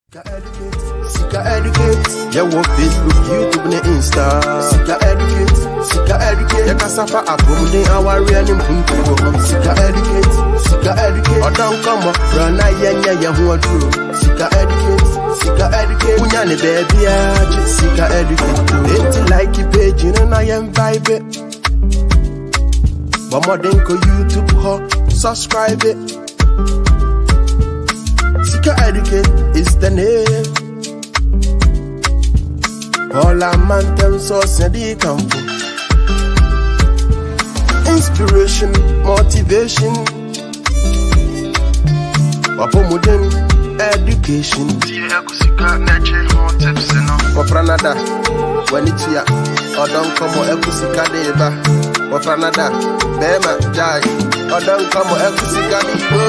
Sika educate, ya wo Facebook, YouTube, ne Insta. Sika educate, ya kasafa abumde awari ani mpuntu. Sika educate, odan kama rana yenya ya huwa true. Sika educate, unyane baby aje. Sika educate, eti like page, you know na yem vibe. Bamodin ko YouTube ho, subscribe it. Sika educate is the name. All a man them so steady come from inspiration, motivation, wapomudem education. Wafranada, wanitia, odon komo ekusika deba. Wafranada, bema jai, odon komo ekusika deba.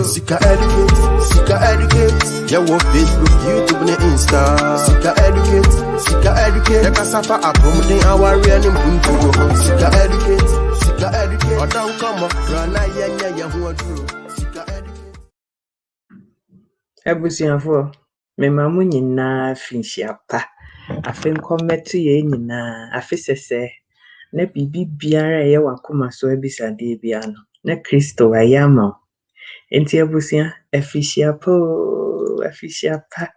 Sika educate, ya wo Facebook, YouTube, ne Insta. Sika educate, ya kasafa abumde awari ani mpuntu. Sika educate, odon komo rana yenya ya huwa true. Sika educate. Abusiafo, me mamu nyina finhyia pa. Afe nkometo ye nyina, afe sese na bibi biara ye wakoma so abisade bia no. Na Kristo ayama. Enti abusia afinhyia pa.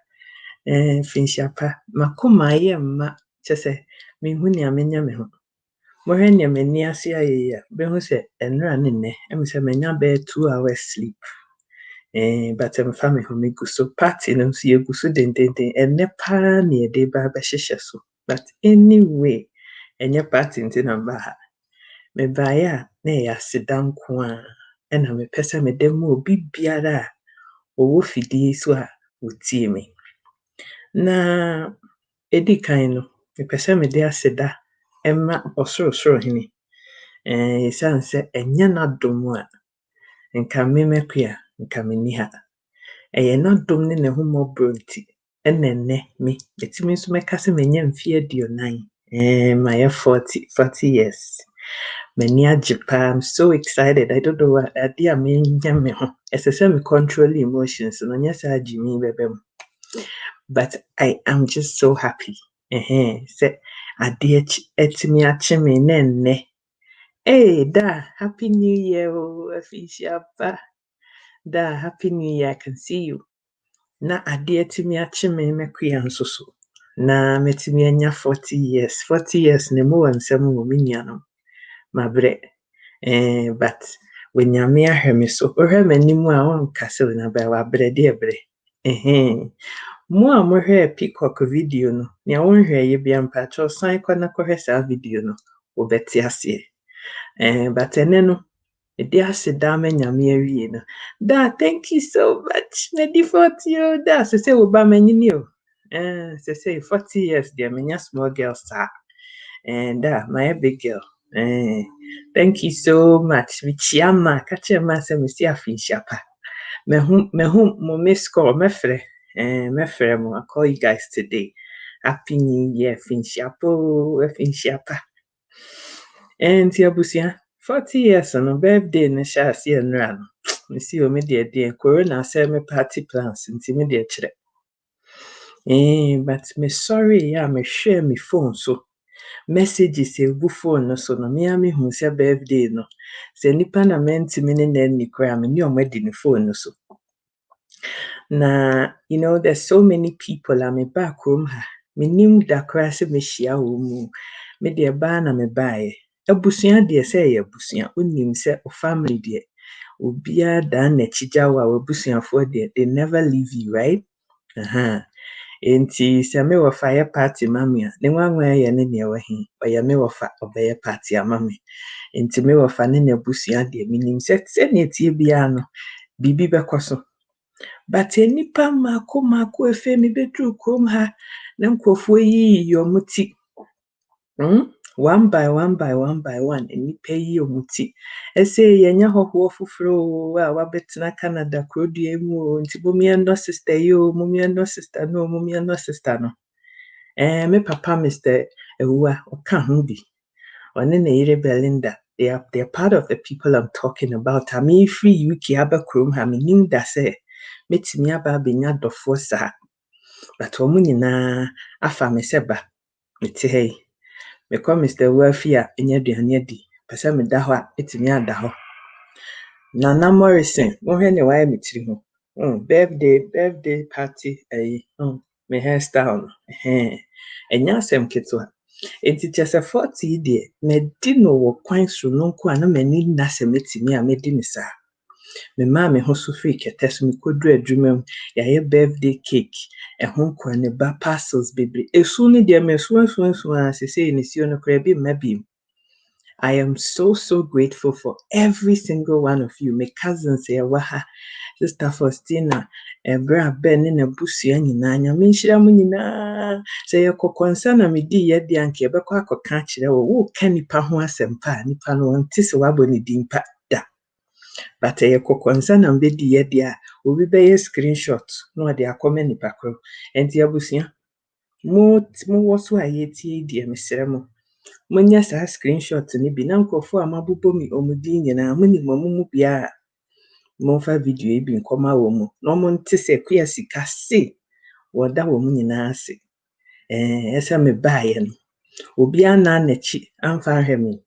Finhyia pa. Makoma ye ma chese me hu ne amenya me ho. Mohwe ne mani ase ayeya. Be hu se enra ne ne, em se menya be 2 hours sleep. But family home guso party no so yeguso dendenden enne pa na yede ba ba hyehye so. But anyway, enye party ntina ba ha. Me ba ya na ya Aseda Nkoaa na me pese me dem obi biara owo fidie so a wotie me. Na edi kan no me pese me de Aseda emma osoro hini. Sanse enye na dom a nka me mekua nka meni ha. Eye na dom ne ho mobronti enenne me etimi so meka se menye mfie adionan my 40 years meni ajipa. I'm so excited. I don't know what idea me me ho esese me control emotions no nyesa ajimi bebem, but I am just so happy se ade etimi ache me nenne. Da happy new year officiapa. Da happy new year, I can see you. Na ade etimi ache me mekua nso so. Na metimi anya 40 years. 40 years ne mo wansam wo minuanom. Mabre. But when nyame ahwe so, ohwe manimu a won kase na ba wa bre de bre. Mo a mo hwe peacock video no. Nya won hwe ye bia mpa cho san kwa na kohwe sa video no. Wo beti ase. But eneno edi Aseda me nyame awie no. Da, thank you so much. Medi 40 you. Da, se wo ba manyini o. Se 40 years dear menya small girl sir. And my big girl. Thank you so much. Michiama, kache ma se me si afinhyia pa. Me hu mo miss call me frɛ mo. I call you guys today. Happy New Year, finhyia pa. And abusia 40 years on birthday na sha ase enra no. Me see o me de corona say me party plans nti me de kire. But me sorry ya me share me phone so messages e bu phone no so no me hu say birthday no. Se nipa na menti me ne na ni kra me ni o madi ni phone no so. Na you know there's so many people am back home ha. Me nim da kra se me hia wo mu. Me de ba na me bae. Abusia de say ya abusia onim say o family de obia da na chija wa abusiafo de they never leave you, right? Enti se me wo fire party mami ne nwanwa ye ne ne wahi oya me wo fa obeye party amami enti me wo fa ne na abusia de minim se ne tie bia no bibi bekoso. But nipa mako efe mi bedru krom ha na nkofo yi yomuti. One by one, nipa yi yomuti. Ese yenya hoho fufuro wa wabetena Canada krodu emu nti bomia no sister yo, momia no sister no. Me papa Mr. Ewa oka ho bi. One na yire Belinda. They are part of the people I'm talking about. I mean free UK aba krom ha me nim da say metimi aba benya dofo sa but omo nyina afa me seba mete hey me call Mr. Wafia enya aduane adi pese me da ho a etimi ada ho Nana Morrison mo hwe ne wae me tiri ho birthday party me hairstyle no enya asem ketewa enti chese 40 de me di no wo kwan so no nko a na mani na se metimi a me di ni sa me ma me ho so free kete so me kodu adwuma ya ye birthday cake ho nkwa ne ba parcels bebre esu ni de me so a sese ni si ono kra bi mabi I am so grateful for every single one of you, my cousins here, waha, Sister Faustina, Bra Ben, na busua nyina, nyame nhyira mu nyina. Sɛ yɛkɔkɔnsa na medi yɛ de anke bɛkɔ akɔka kyerɛ wo ka nipa ho asɛmpa nipa no wɔnte sɛ wabɔ ne din pa da. But yɛkɔkɔnsa na mbedi yɛ de a obi bɛyɛ screenshot na ɔde akɔma nipa koro. Enti abusua mo wɔ so a yɛtie deɛ mesrɛ mo. Munya sa screenshot ni bi na nkofo a mabobo mi omudi nyina muni mamumu bia monfa video bi nkoma wo mu no monte se kwa sika se woda wo mu nyina ase esa me baaye no obi ana nachi amfa hwemi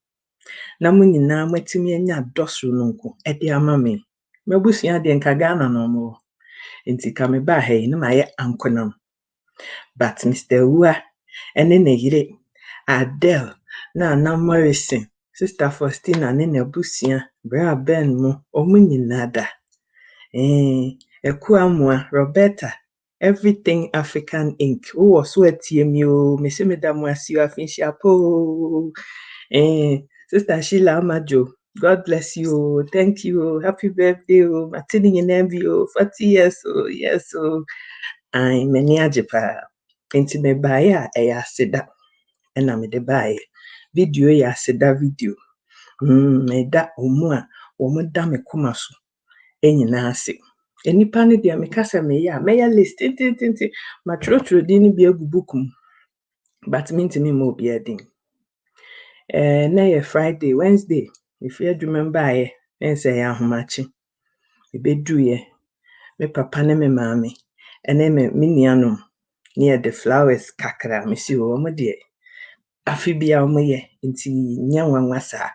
na mu nyina matimi anya dosro no nko e de ama me mabusua de nka Ghana no mo enti ka me ba he na maye ankonam but Mr. Wua ene ne yire Adele na Nana Morrison, Sister Faustina ne n'abusua, Bra Ben mo, omo nyina da. Ekuamua, Roberta, Everything African Inc. Wo so atie mi o, me se me da mo asio afinhia po. Sister Sheila Amajo, God bless you. Thank you. Happy birthday. Matini nyinambi 40 years. Yes. Ai meni ajepa. Enti me baya eya Aseda na me de bae. Video ya Aseda video. Me da omu a omu da me koma so. Enyina ase. Enipa ne dia me kasa me ya list tintintin ma trotro di ni bi agubukum. But me ntimi mo bi adin. Na ye Friday, Wednesday, if you remember I say ya homachi. E bedu ye. Me papa ne me mama. Ene me nuanom near the flowers kakra me si wo mo de. Afi bia omo ye nti nyanwanwa sa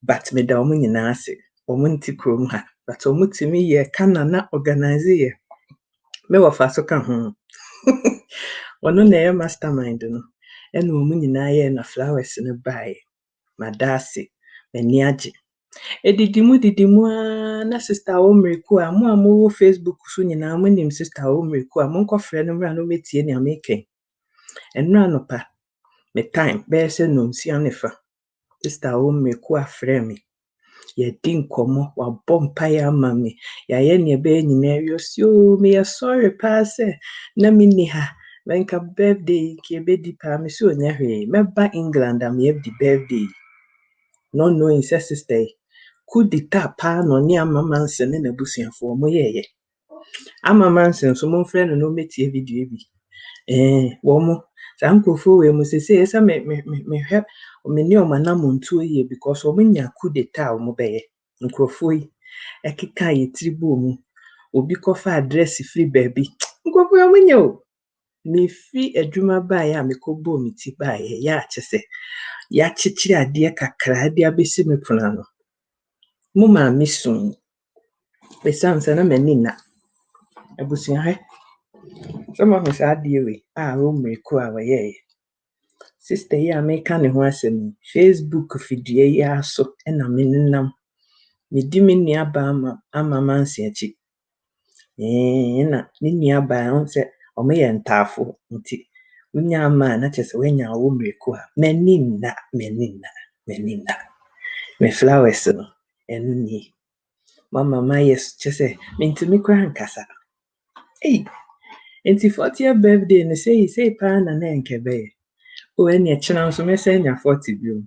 but me da omo nyina ase omo nti krom ha but omo timi ye kana na organize ye me wo fa so ka ho wono na ye mastermind no ena omo nyina ye na flowers no bae madase mani age edidimu na sister Omriku a mo wo Facebook so nyina mo nim sister Omriku a mo nkofre no mra no metie ne ameke enra no pa me time be se no nsia nefa sister Omriku afre me ye din komo wa bompa ya mami ya ye ne be nyina wiosio me sorry pa se na minni ha menka birthday ki be di pa me so nya hwe meba England am ye di birthday no knowing sister could the tap no ni amamanse ne nabusuafo mo ye amamanse so mo friend no metie video bi wo mo sankofo we mo sese esa me hwe o me ni o manam ntuo ye because o nya could the tap mo be ye nkofo yi ekeka ye tribo mu obi kofa address free baby nkofo yo nya o me fi adwuma ba ya me kobo mi ti ba ye ya chese ya chichiri ade kakra ade abesi me puna no mo ma misun besansa na manina abusia he some of us ade we Omriku a waye sister ya make ne ho asem Facebook fidie ya so na menenam me di me nia ba ama manse achi na ni nia ba on se o me ye ntafo nti unya ma na chese wenya Omriku a menina me flowers no enu ni mama yes chese mintimi kwa nkasa enti 40th birthday ne say pa na nkebe o eni chena so me say nya 40 bio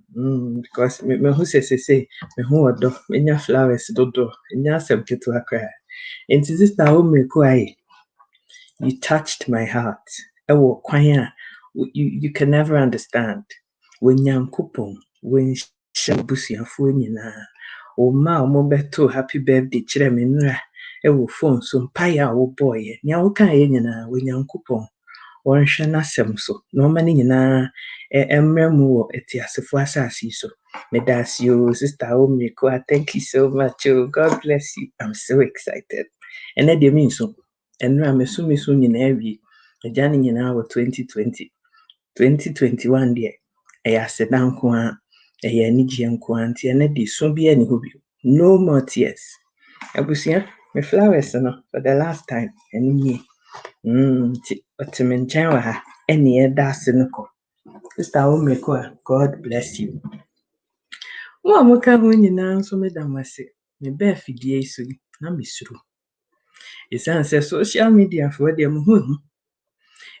because me hu say me hu odo me nya flowers dodo nya asem ketu akra enti sister Omriku ai you touched my heart ewo kwan a you can never understand when yankopon when shabusiafo nyina o ma mo beto happy birthday kire me nra ewo phone so mpaya wo boy nya wo kan ye nyina when yankopon wɔnhwɛ n'asɛm so na ɔma ne nyinaa mmerɛ mu wɔ atiasefo asase yi so. Meda ase o, Sister Aseda Nkoaa, thank you so much. Oh, God bless you. I'm so excited. Ɛnɛ deɛ menso, ɛnura meso nyinaa wie. Agya ne nyinaa wɔ 2020. 2021 deɛ ɛyɛ Aseda Nkoaa, ɛyɛ anigyeɛ nkoaa nti ɛnɛ deɛ so bi ani hɔ bio. No more tears. Abusua, me flowers no for the last time ɛno nie. Nti ɔte me nkyɛn wɔ ha ɛne ɛda ase no kɔ. Sister Aseda Nkoaa, God bless you. Mo a moka ho nyinaa nso meda mo ase. Mebɛɛ afidie yi so na mesuro. Ɛsiane sɛ social media foɔ deɛ mo ho ehu.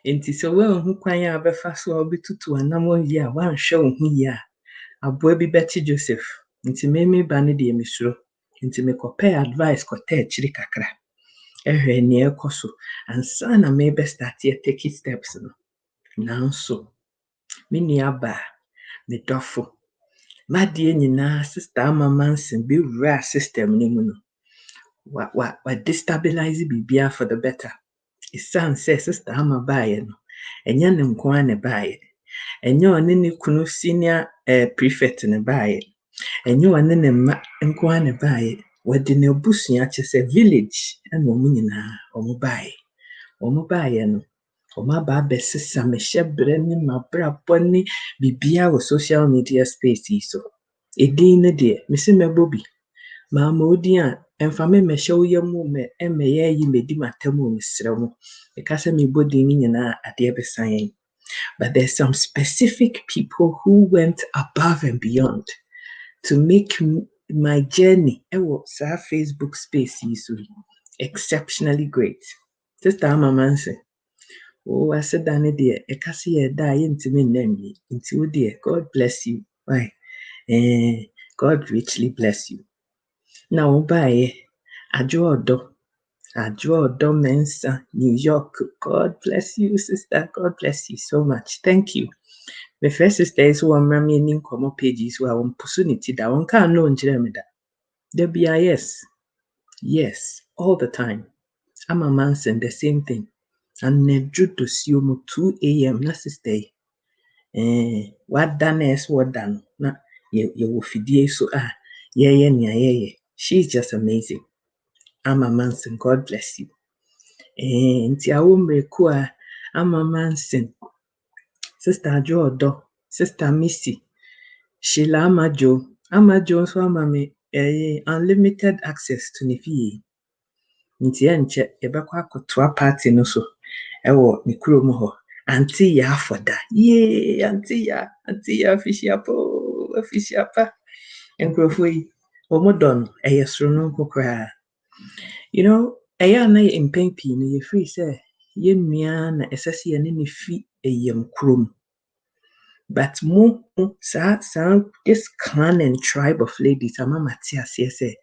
Nti sɛ woanhu kwan a wobɛfa so a wobɛtutu anammɔn yi a woanhwɛ wo ho yi a, aboa bi bɛte Joseph. Nti me ba no deɛ mesuro. Nti mekɔpɛɛ advice kɔtɛ akyiri kakra. Ɛhwɛ nea ɛkɔ so ansa na mebɛstarte take steps no. Nanso, me nua baa, me dɔfo, m'adeɛ nyinaa Sister Amamansen bɛwura system no mu no. Wa destabilize biribiara for the better. Ɛsiane sɛ Sister Ama baeɛ no, ɛnyɛ ne nkoaa ne baeɛ. Ɛnyɛ ɔne ne kunu senior prefect ne baeɛ. Ɛnyɛ ɔne ne mma nkoaa ne baeɛ. Wɔde n'abusua kyɛ sɛ village ɛna ɔmo nyinaa ɔmo baeɛ. Ɔmo baeɛ no, ɔmo aba abɛsesa mehyɛberɛ ne mabrabɔ ne biribiara wɔ social media space yi so. Edin no deɛ, mesi mɛbɔ bi. Maama odin a ɛmfa me mmɛhyɛ wo yam mu mmɛyɛ ayi mɛdi m'atam wɔ mesrɛ mo. Meka sɛ mebɔ din no nyinaa adeɛ bɛsa yɛn. But there's some specific people who went above and beyond to make my journey ɛwɔ saa Facebook space yi so exceptionally great. Sister Amamansen, Aseda ne deɛ ɛka sɛ yɛda a yɛntimi nna nwie. Nti wo deɛ, God bless you. Why? God richly bless you. Na wo baeɛ, Adwo Odo Mensa, New York. God bless you, sister. God bless you so much. Thank you. My first sister is one mammy in common pages who are opportunity that one can't know in Jeremida. There be a yes, all the time. I'm a man saying the same thing. And nedru to see 2 a.m. na sister. What done is what done. Na you will feed so yeah. She's just amazing. I'm a man saying God bless you. Nti Aseda Nkoaa, Amamansen, Sister Adwo Odo, Sister Missy, Sheila Amajo nso ama me unlimited access to ne fie. Nti enche yɛbɛkɔ akɔtoa party no so ɛwɔ ne kurom hɔ. Auntie ya afoda. Yay, auntie ya afishiapa. Nkrofo yi, omo dɔ no ɛyɛ soro no nko koraa. You know, ɛyɛ na yɛ mpɛn pii no yɛfiri sɛ yɛnnua na ɛsɛ sɛ yɛne ne fi ɛyam kurom. But mo this clan and tribe of ladies ama mate aseɛ sɛ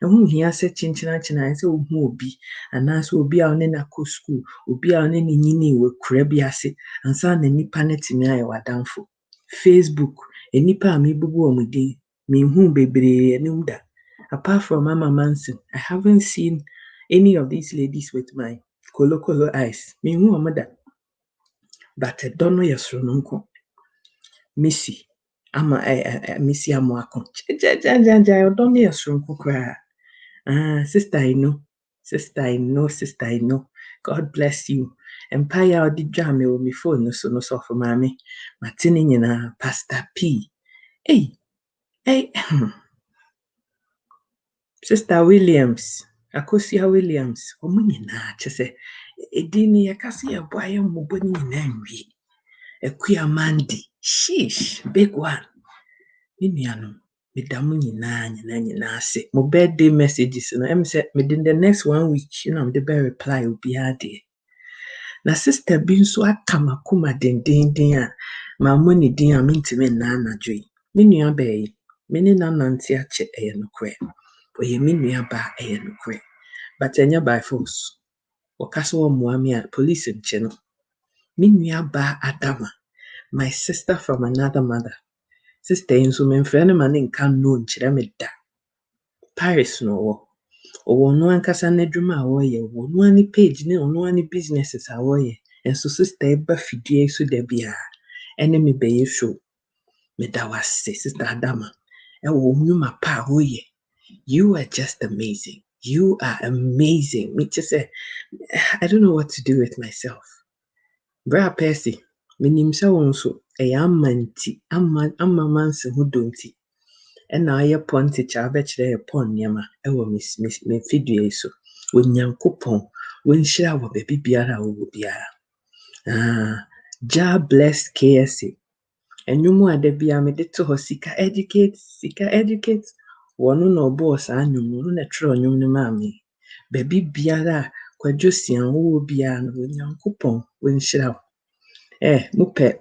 ɛho hia sɛ kyenkyena sɛ wohu obi anaasɛ obi a ɔne na kɔ school, obi a ɔne ne nyini wɔ kura bi ase ansa na nipa no tumi ayɛ w'adamfo. Facebook, nipa a mebubu wɔn din, menhu bebree anim da. Apart from Amamansen, I haven't seen any of these ladies with my kolo eyes. Menhu wɔn da. But ɛdɔ no yɛ soro no nko. Missy Missy Amoako. Ɔdɔ no yɛ soro nko koraa. Sister I know. God bless you. Empire a ɔde dwa me wɔ me phone no so no sɔfo maame. Mate ne nyinaa, Pastor P. Hey. Sister Williams, Akosia Williams, ɔmo nyinaa kyɛ sɛ edin ne yɛka sɛ yɛboa yɛ mmɔbɔ ne nyinaa nwie. Ekuya Mandy, sheesh, big one. Me nuanom, meda mo nyinaa ase. Mo birthday messages no, em say within the next 1 week, mde be reply obiara de. Na sister bi nso aka makoma dendenden a maamo ne din a mentimi nna anadwo yi. Me nua ba yi, me ne nanante akyɛ ɛyɛ nokorɛ. Oye me nua ba ɛyɛ nokorɛ. But ɛnyɛ by force. Wɔkasa wɔ mmoa me a police nkyɛ no. Me nua ba Adama, my sister from another mother. Sister nso memfrɛ no ma ne nka no nkyerɛ me da. Paris no ɔwɔ no ankasa n'adwuma a wɔyɛ, ɔwɔ no ani page ne ɔno ani businesses a wɔyɛ. enso sister eba fidie so da bia ene me beye show me da wase sister Adama wo nyuma pa hoye. You are just amazing. You are amazing. Me just say, I don't know what to do with myself. Bra Percy, minim sɛ wo nso ɛyɛ ama nti ama manse ho dɔ nti ɛna ayɛ pɔn tikya abɛkyerɛ yɛ pɔn nneɛma ɛwɔ me fidua yi so. Onyankopɔn wɔnhyira wɔ baabi biara a wowɔ biara. Ja bless KSA. Enwumu a da bia mede to hɔ sika educate. Wɔno na ɔbɔɔ saa nnwom no na ɛtwerɛ nnwom no maa me. Baabi biara a kwadwo sia wowɔ biara no Onyankopɔn wɔnhyira wo. Mopɛ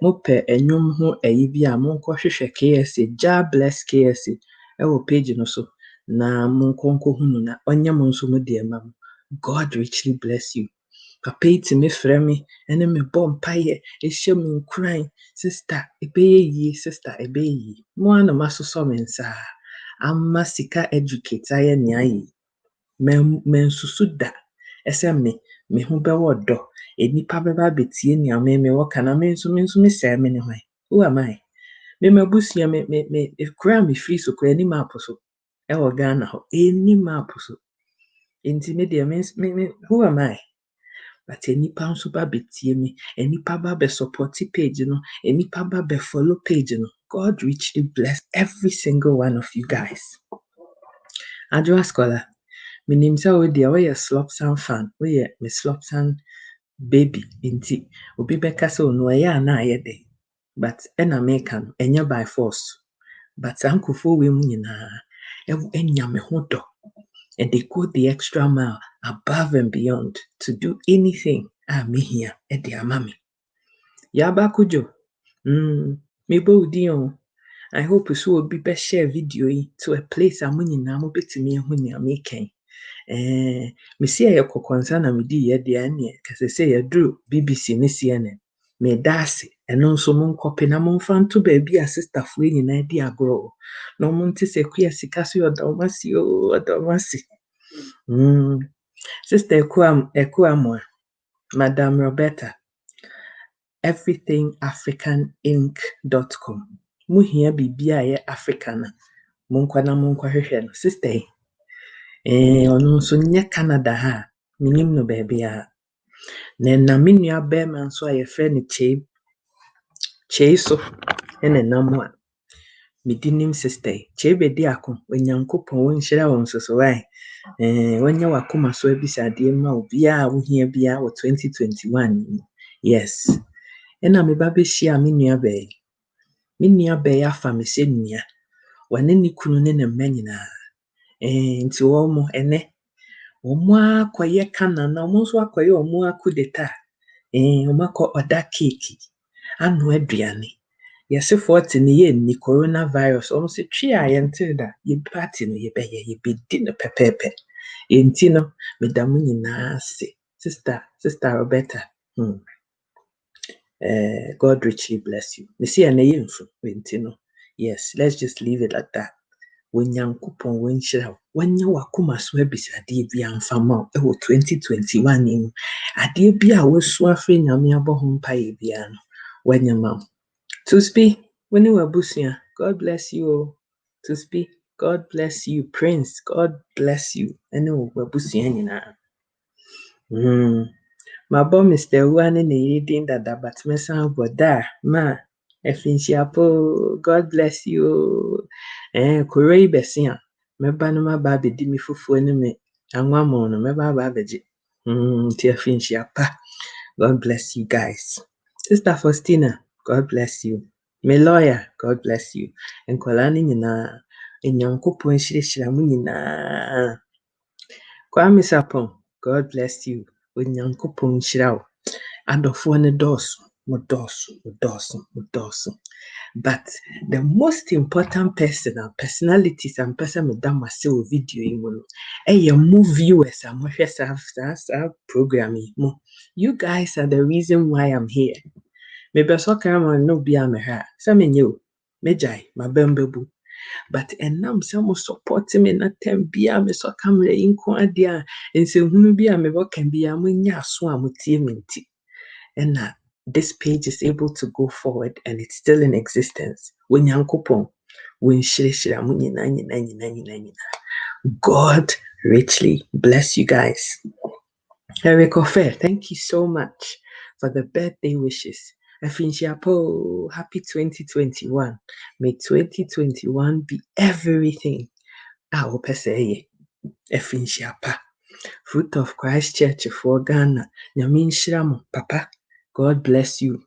nnwom ho ayi bi a monkɔhwehwɛ KSA, Ja bless KSA ɛwɔ page no so na monkɔhu no na ɔnyɛ mo nso mo deɛ ma mo. God richly bless you. Papa yi timi frɛ me ɛne me bɔ mpaeɛ ɛhyɛ me nkuran. Sister ɛbɛyɛ yie, sister ɛbɛyɛ yie. Mo a na masosɔ me nsa ama sika educate ayɛ nea ayɛ. Mensusu da ɛsɛ me ho bɛwɔ dɔ. Enipa bɛba betie nea me wɔ ka na me nso mesɛe me ne hwan. Who am I? Me mabusua me kura me free so kura ni map so ɛwɔ Ghana hɔ. Eni map so. Enti me deɛ me who am I? But enipa nso ba betie me. Enipa ba be support page no. Enipa ba be follow page no. God richly bless every single one of you guys. Adwoa scholar. Minim sɛ wo deɛ woyɛ Slopsan fan. Woyɛ me Slopsan baby. Enti obi bɛka sɛ no ɛyɛ ana ayɛ de. But ɛna meka no ɛnyɛ by force. But sankofo we mu nyinaa ɛnya me ho dɔ. And they go the extra mile above and beyond to do anything me here at the amami. Yaba kujo. Me bo dion. I hope you will be best share video to a place amuni na mo betimi hu ni ameken. Me see ya kokonsa na me di ye de ane kase say ya do BBC ne CNN. Me dase eno nso mo nkope na mo mfa nto ba bi a sister fo nyina di agro. No mo nti se kuya sika so odomasi. Sister Nkoaa, Madam Roberta, everythingafricaninc.com. Muhia bibia ye African. Munkwana hwehwe no. Sister, ono nso nye Canada ha. Minim no baby a. Na me nua bema nso a ye frɛ no Chei so. Ene namu a. Medinim sister. Chei bedi ako. Onyankopɔn wonhyira won so why. Wanya wakoma so abisade ma obi a wohia bia wo 2021. Yes. Ena me ba be hia me nua bɛɛ. Me nua bɛɛ afa me sɛ nua. Wane ne kunu ne mma nyina. Nti wo mo ene. Wo mo akoye kana na wo nso akoye wo mo akudeta. Wo makɔ oda cake. Anu aduane. Yesi 40 ne ye ni coronavirus. Se twi a yentil da. Ye party no ye bɛyɛ ye bedi no pepepe. Enti no medamu nyina se. Sister Roberta. God richly bless you. Me see na ye mfu. Enti no. Yes, let's just leave it like that. Onyankopɔn wonhyira wo. Wanya wakoma so abisade bi amfama e wo 2021 ni. Ade bi a wosu afre nyame abɔ ho mpae bia no. Wanya ma. To speak, when you were busia, God bless you. To speak, God bless you. Prince, God bless you. And you were busia my bomb Mr. One in the reading that but me sound boda ma efinshiapo. God bless you. Kurei besia. Me banuma baby di me fufu ni me anwa mo no me baba beji. Tia finshiapa. God bless you guys. Sister Faustina, God bless you. My lawyer, God bless you. Nkwala ni nyina enyankopon hyirhyira mu nyina. Kwame Sapon, God bless you. Enyankopon hyira wo. Adofo ne doso. But the most important personalities and person me da myself video yi mo no. More viewers am hwe sa program yi mo. You guys are the reason why I'm here. Maybe so camera no be am ha. Some you mejai my bembebu. But enam some support me na tem bia me so camera inko adia. Ense hunu bia me bo kan bia mo nya so amutie menti. and this page is able to go forward and it's still in existence. When Yankopon, when Shirishira Munina, God richly bless you guys. Eric Ofer, thank you so much for the birthday wishes. Afinshiapo, happy 2021. May 2021 be everything. Peseye. Afinshiapa. Fruit of Christ Church for Ghana. Nyamin Shiramo, Papa. God bless you.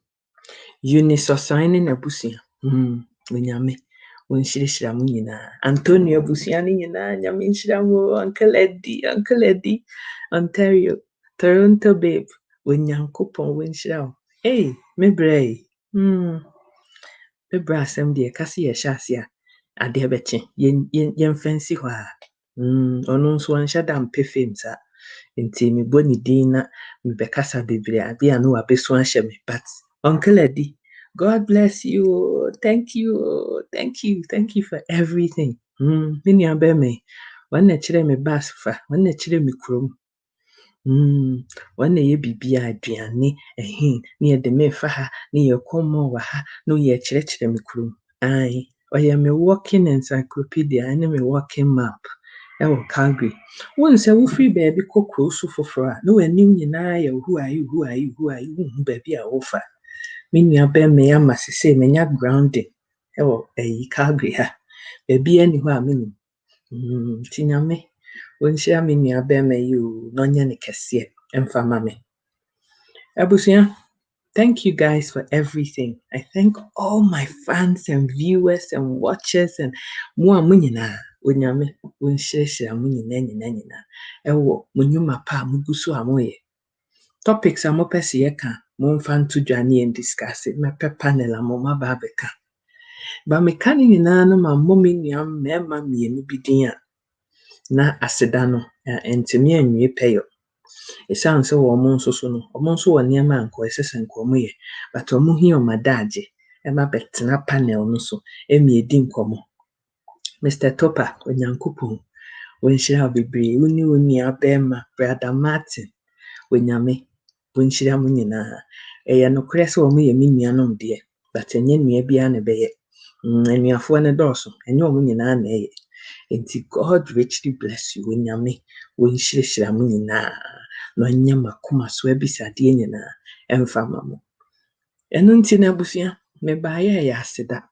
Eunice Osaine Abusia. Nyame. Wenshirishira mu nyinaa. Antonio abusua ne nyinaa. Nyame nhyira mo. Uncle Eddie. Ontario. Toronto babe. Onyankopɔn wenhyira wo. Hey, mebrɛ. Mebrɛ asɛm deɛ ka se yɛhyɛ ase a adeɛ bɛkye. Yɛmfa nsi hɔ a. Ɔno nso ɔnhyɛ da mpɛ fam saa. Nti mebɔ ne din na mebɛkasa bebree ade a no wabɛso ahyɛ me. But Uncle Eddie, God bless you. Thank you for everything. Mini abeme. Wana chire me basfa. Wana chire me kurom. Wana ye bibia aduane ehin. Ni ye de me fa ha. Ni ye komo wa ha. No ye chire me kurom. Aye. Oye me walking encyclopedia. Ane me walking map. Ewo Calgary. Won se wo free baby kokro so foforo a. No anim nyinaa ye who are you. Wo baby a wo fa. Me abeme ya masese menya grounding. Ewo Calgary ha. Baby ani ho a menim. Tinyame. Wonhyia me nua bema you no nya ne kese emfa ma me. Abusia, thank you guys for everything. I thank all my fans and viewers and watchers and mo nyina. Onyame wonhyia mo nyina. Ewo munyuma pa muguso amoye. Topics a mo pese ye ka mo mfa nto dwane and discuss it. Me panel a mo maba beka. Ba me ka ni nyina no ma mo me nua mema mienu bidin a na aseda no entimi anwie peyo. Esan se wo mo nso so no, omo nso wo niam anko esese nko mo ye, but omo hi omadaje e ma betena panel no so emi edi nkomo. Mr. Topper Onyankopon wonhyira bebre woni woni abema brother Martin Onyame wonhyira mo nyina. Eye no kure se omo ye menuanom de, but enye nua bia na beye. Enuafo ne dɔɔso enye omo nyina na eye. Enti God richly bless you Onyame wonhyira mo nyina. No anya makoma so abisade nyina emfa mamo. Eno nti na abusua me baaye ya aseda.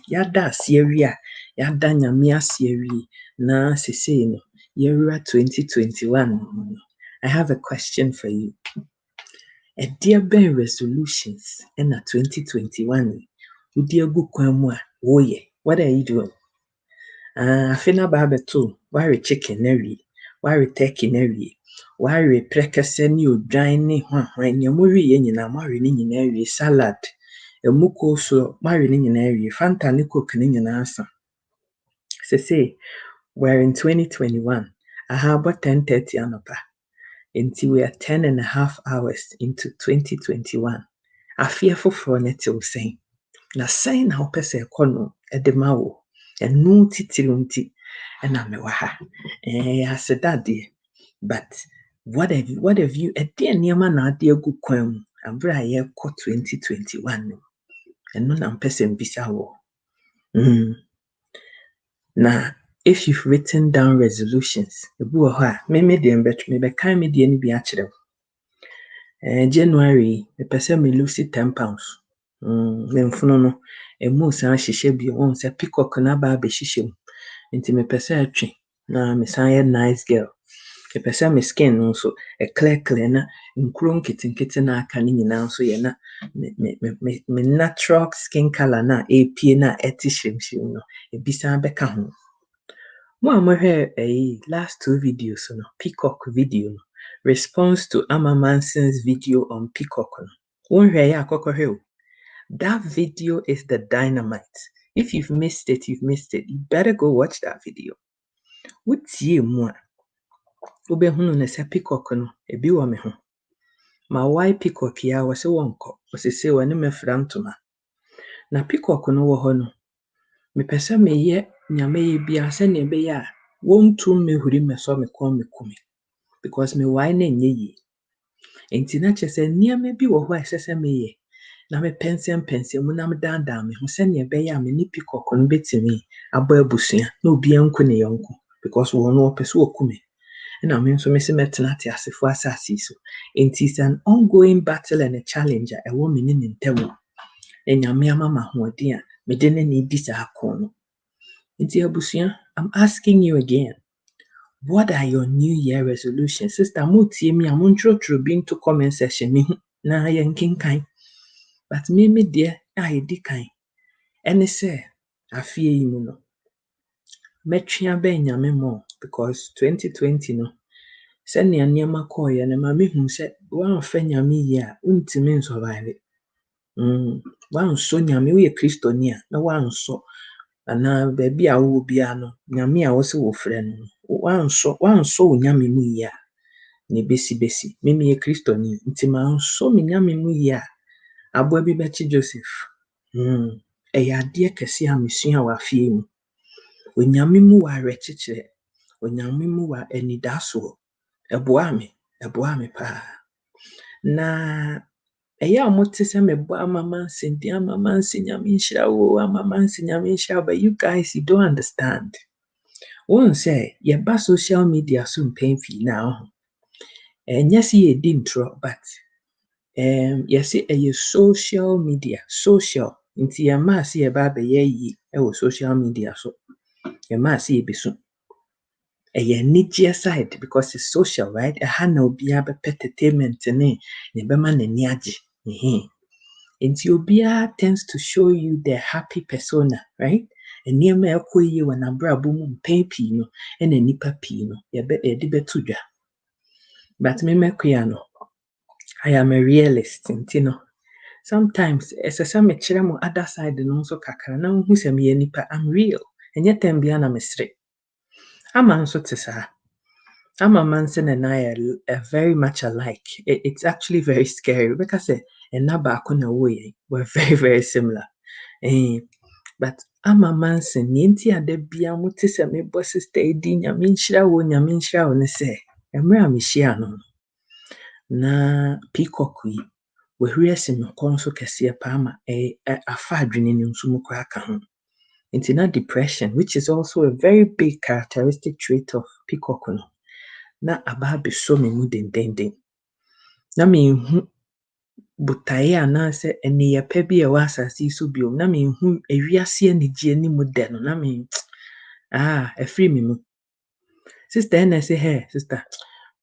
Yada asiawi a yada nyame asiawi na sesei no yewura 2021. I have a question for you. A dear ben resolutions in 2021. Udi agu kwan mu a woye. What are you doing? Afina babeto ware chicken na wi, ware turkey na wi, ware prekese ni odwan ni hwahwan ni amori ye nyina mare ni nyina wi salad, emuko so mare ni nyina wi fanta ni coke ni nyina asa. Say we're in 2021. About 10:30 anopa. Until we are 10.5 hours into 2021. I fear for net will say. Na sign how pese kono edemawo. And no titirunti and amewaha. Aseda de. But what have you a dear niama na dear good kwem and bra ye ko 2021 and no am person bisawo. Now if you've written down resolutions, me dem bet me be kan me de ni bi akire. January me pese me lose 10 pounds. Me mfuno no emu san hihye bi won se peacock na ba be hihye mu. Nti me pese atwe na me san ye nice girl. Me pese me skin no so e clear na nkuro nkitinkiti na aka ni nyina so ye na me natural skin color na apie na eti hwemhwem no e bisan beka ho. Mo amahwe last 2 videos no peacock video no response to Amamansen's video on peacock no. Wonhwe ya akokohwe o. That video is the dynamite. If you've missed it, you've missed it. You better go watch that video. Wutie mu a obehunu na se peacock no ebi wo me ho. Ma why peacock ya wo se wonko. Wo se se wo ne mefra ntoma. Na peacock no wo ho no. Me pese me ye nyame ye bia se ne be ya wontum mehuri me so me kon me kumi. Because me why na nye yi. Enti na kyerɛ sɛ nneɛma bi wɔ hɔ a ɛsɛ sɛ meyɛ na mepɛnsɛmpɛnsɛm mu na medandan me ho sɛnea ɛbɛyɛ a me ne peacock no bɛtumi abɔ abusua na obiara nku ne yɔnko because wɔn no wɔpɛ sɛ wɔku me. Na me nso mese mɛtena ate asefo asase yi so. Enti it's an ongoing battle and a challenge a ɛwɔ me ne ne ntam. Na Nyame ama me ahoɔden a mede ne na edi saa ko no. Enti abusua, I'm asking you again. What are your New Year resolutions? Sister, mo tie me a montwerɛtwerɛ bi into comment section me hu na yɛnkenkan. But me deɛ a ɛdi kan ɛne sɛ afei yi mu no mɛtwe abɛn Nyame more because 2020 no sɛnea nneɛma kɔɔeɛ no ma mehu sɛ woamfa Nyame yie a wontumi nsurvive. Woansɔ Nyame, woyɛ Kristoni a na woansɔ anaa baabi a wowɔ biara no Nyame a wɔse wɔfrɛ no woansɔ wo Nyame mu yie a na besi. Me meyɛ Kristoni nti mansɔ me Nyame mu yie a aboa bi bɛkye Joseph. Ɛyɛ adeɛ kɛse a mesua wɔ afei mu. Onyame mu wɔ awerɛkyekyerɛ, Onyame mu wɔ anidaasoɔ. Ɛboa me paa. Na ɛyɛ a mote sɛ mebɔ amama nsɛ Nyame nhyira wo, amama nsɛ Nyame nhyira wo, but you guys, you don't understand. Wohu sɛ yɛba social media so mpɛn pii na ho. Ɛnyɛ sɛ yɛdi ntorɔ, but yɛse ɛyɛ social media, social. Nti yɛmmaa sɛ yɛba abɛyɛ yie ɛwɔ social media so. Yɛmmaa sɛ yɛbɛsu. Ɛyɛ anigyeɛ side because it's social, right? Ɛha na obiara bɛpɛ entertainment ne bɛma n'ani agye. Nti obiara tends to show you the happy persona, right? Nneɛma a ɛkɔ yie wɔ n'abrabɔ mu mpɛn pii no ɛna nnipa pii no yɛde bɛto dwa. But me mɛkoa no, I am a realist nti no sometimes ɛsɛ sɛ mekyerɛ mo other side no nso kakra na wohu sɛ meyɛ nipa, I'm real. Ɛnyɛ tɛm bia na mesere. Ama nso te saa. Ama Manson and I are very much alike. It's actually very scary because we're very, very similar. But Ama Manson, Ninti Adebia Mutisa me boss stay din Yaminshra ne say, Emra Mishiano. Na peacockui, we reason no conso cassia palma a fadrin in Sumukraka. It's not depression, which is also a very big characteristic trait of peacock. Na aba abɛsɔ me mu dendenden. Na menhu botae anaasɛ ɛneyɛpɛ bi a ɛwɔ asase yi so bio. Na menhu ewiase anigye ne mu dɛ no. Na ɛfiri me mu. Sister ɛna sɛ, hey, sister,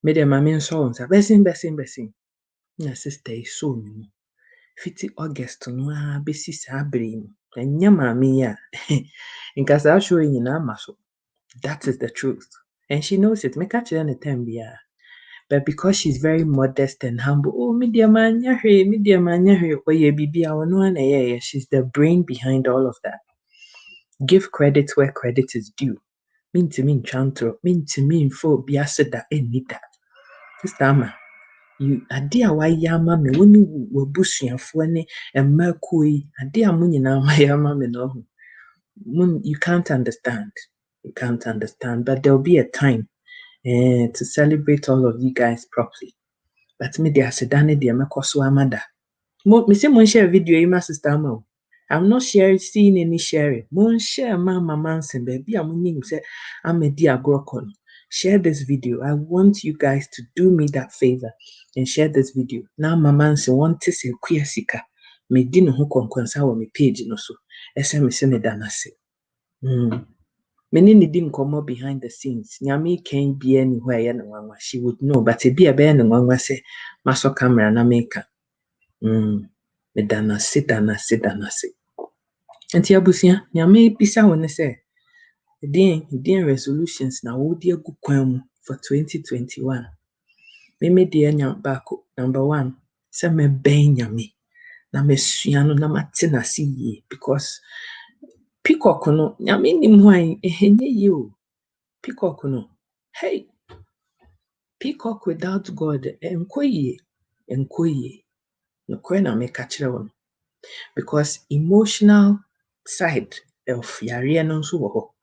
me deɛ ma mensɔ wo nsa. Bɛsen. Na sister yi sɔɔ me mu. Fiti August no a bɛsi saa bere yi mu. Ɛnyɛ maame yi a, nka saa show yi nyinaa ma so. That is the truth. And she knows it. Make her tell the time biya. But because she's very modest and humble, oh, media man, she's the brain behind all of that. Give credit where credit is due. Mean to mean chantro, mean to mean for biaseda need that. Sister Ama, you adia wa yama me when you were bushing and mercury, adia munina my yama me no. You can't understand. But there'll be a time to celebrate all of you guys properly. But me de Aseda ne de mekoso amada. Me say mon share video ma sister Ama. I'm not seeing any sharing. Mon share mama Manson baby. I'm nim say Amedi agrokon. Share this video. I want you guys to do me that favor and share this video. Now Mama Manson want to say queer sika. Me di no ho konkonsa wo me page no so. Ese me se me danase. Many needing come behind the scenes. Nyame can be anywhere she would know, but a be a bear and one say, Maso camera na maker. Me dana sit. And Tiabusia, Nyame pisa when they say, the resolutions na wo dear good kwam for 2021. Me dear nyam back number 1, say me ben Nyame. Na me suano na matina see because peacock no, Nyame nim hwan ehenye you. Peacock no, hey, peacock without God, enkoye. No na me kachire won. Because emotional side of yare no so wo ho.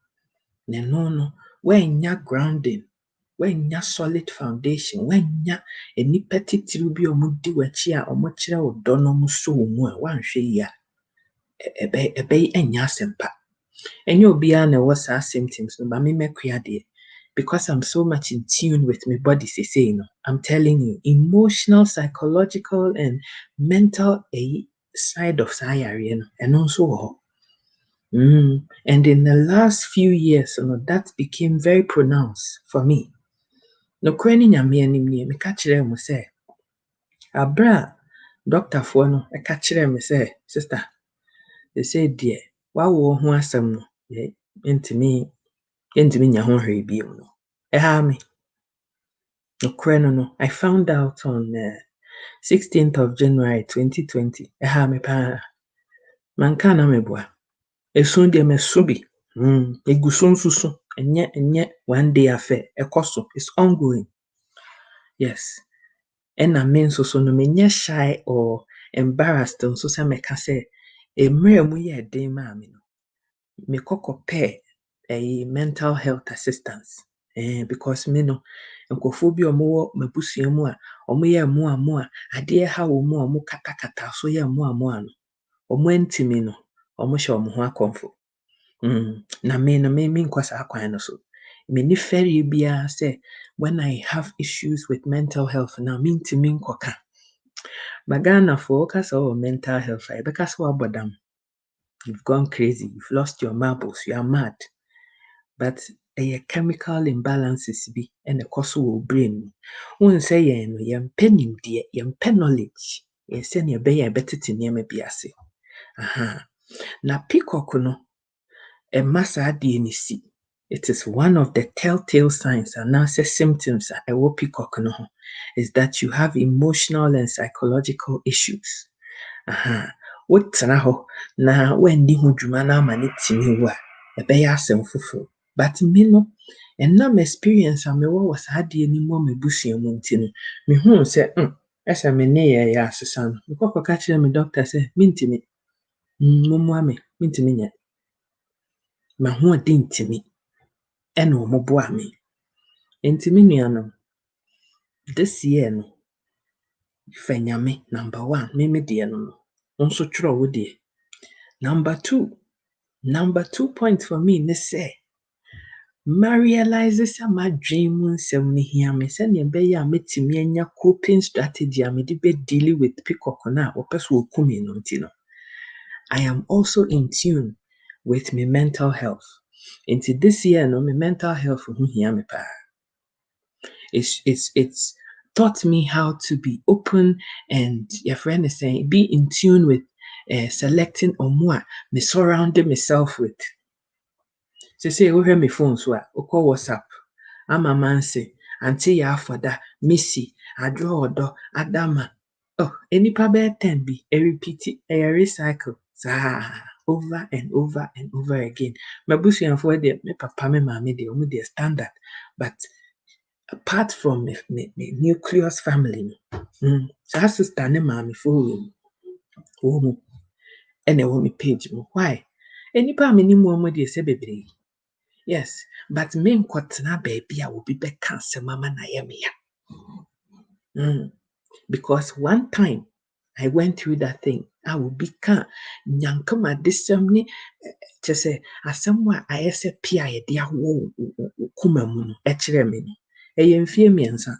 Ne no, when ya grounding, wanya solid foundation, wanya enipa titiri bi omudi wachi a omokyerɛ wo dɔ no mo so wo mu a wanhwɛ yi a ebe enya asempa. Enye obiara na ɛwɔ saa symptoms no, but me mɛkoa deɛ, because I'm so much in tune with my body say no, I'm telling you, emotional, psychological and mental side of saa yareɛ no, ɛno nso wɔ hɔ. And in the last few years, that became very pronounced for me. Nokorɛ ne Nyame anim nie, meka kyerɛ mo sɛ, abra doctorfoɔ no ɛka kyerɛ me sɛ, sister, they say deɛ wawo ho asɛm no, yɛntumi nya ho hwee bio no. Ɛha me. Nokorɛ no, I found out on 16th of January 2020. Ɛha me paa. Manka na meboa. Esu deɛ mesu bi. Egu so nsusu. Ɛnyɛ one day affair. Ɛkɔ so. It's ongoing. Yes. Ɛna me nso so no, menyɛ shy or embarrassed nso sɛ meka sɛ, mmerɛ mu yɛ den maa me no, mekɔkɔpɛ mental health assistance. Because me no, nkɔfoɔ bi ɔmo wɔ mabusua mu a, ɔmo yɛ mmoa adeɛ ha wɔ mu a ɔmo katakata so yɛ mmoa no, ɔmo antimi no, ɔmo hyɛ ɔmo ho akɔmfo. Na me no, menkɔ saa kwan no so. Menni fɛre biara sɛ when I have issues with mental health na mentimi nkɔka. But Ghanafoɔ woka sɛ ɔwɔ mental health a, yɛbɛka sɛ woabɔ dam. You've gone crazy, you've lost your marbles, you are mad. But chemical imbalances bi ɛna ɛkɔ so wɔ brain mu. Wohu sɛ yɛn no, yɛmpɛ nimdeɛ, yɛmpɛ knowledge. Yɛsɛ nea ɛbɛyɛ a yɛbɛtete nneɛma bi ase. Na peacock no, ɛma saa adeɛ no si. It is one of the telltale signs anaasɛ symptoms a ɛwɔ peacock no ho, is that you have emotional and psychological issues. Wotena hɔ na wanni ho dwuma na ama ne timi wo a, ɛbɛyɛ asɛm foforɔ. But me no, ɛnam experience a mewɔ wɔ saa adeɛ no mu wɔ m'abusua mu nti no, mehu sɛ ɛsɛ me ne yɛyɛ asesa no, mekɔka kyerɛ me doctor sɛ mentimi. Mommua me, mentimi nyɛ. M'ahoɔden ntimi. Ɛna ɔmo boa me. Nti me nuanom, this year no, fɛ Nyame, number 1, me deɛ no no, wo nso twerɛ wo deɛ. Number 2 point for me ne sɛ, realize sɛ m'adwen mu nsɛm no hia me sɛnea ɛbɛyɛ a metumi anya coping strategy a mede bɛdeal with peacock no a wɔpɛ so wɔku me no nti no, I am also in tune with my mental health. Nti this year no, my mental health ho hia me paa. It's taught me how to be open and your friend is saying be in tune with selecting omo a me surrounding myself with. Say wo hwɛ me phone so a, wokɔ WhatsApp, ama manse, auntie ya afoda, Missy, adro odo, Adama. Enipa bɛyɛ 10 bi, repeat, recycle. Over and over and over again. M'abusuafoɔ deɛ, me papa, me maame deɛ, ɔmo deɛ standard. But apart from me nucleus family, saa sister ne maamefoɔ wɔ mu, ɛna ɛwɔ me page mu. Why? Enipa a menim wɔn deɛ sɛ bebree. Yes, but me nkɔtena baabi a obi bɛka asɛm ama na yɛ me ya. Because one time I went through that thing. I will be nyankama desɛm ne kyɛ sɛ asɛm a ayɛ sɛ pia yɛde awo kuma mu no ɛkyerɛ me no. Ɛyɛ mfie mmiɛnsa.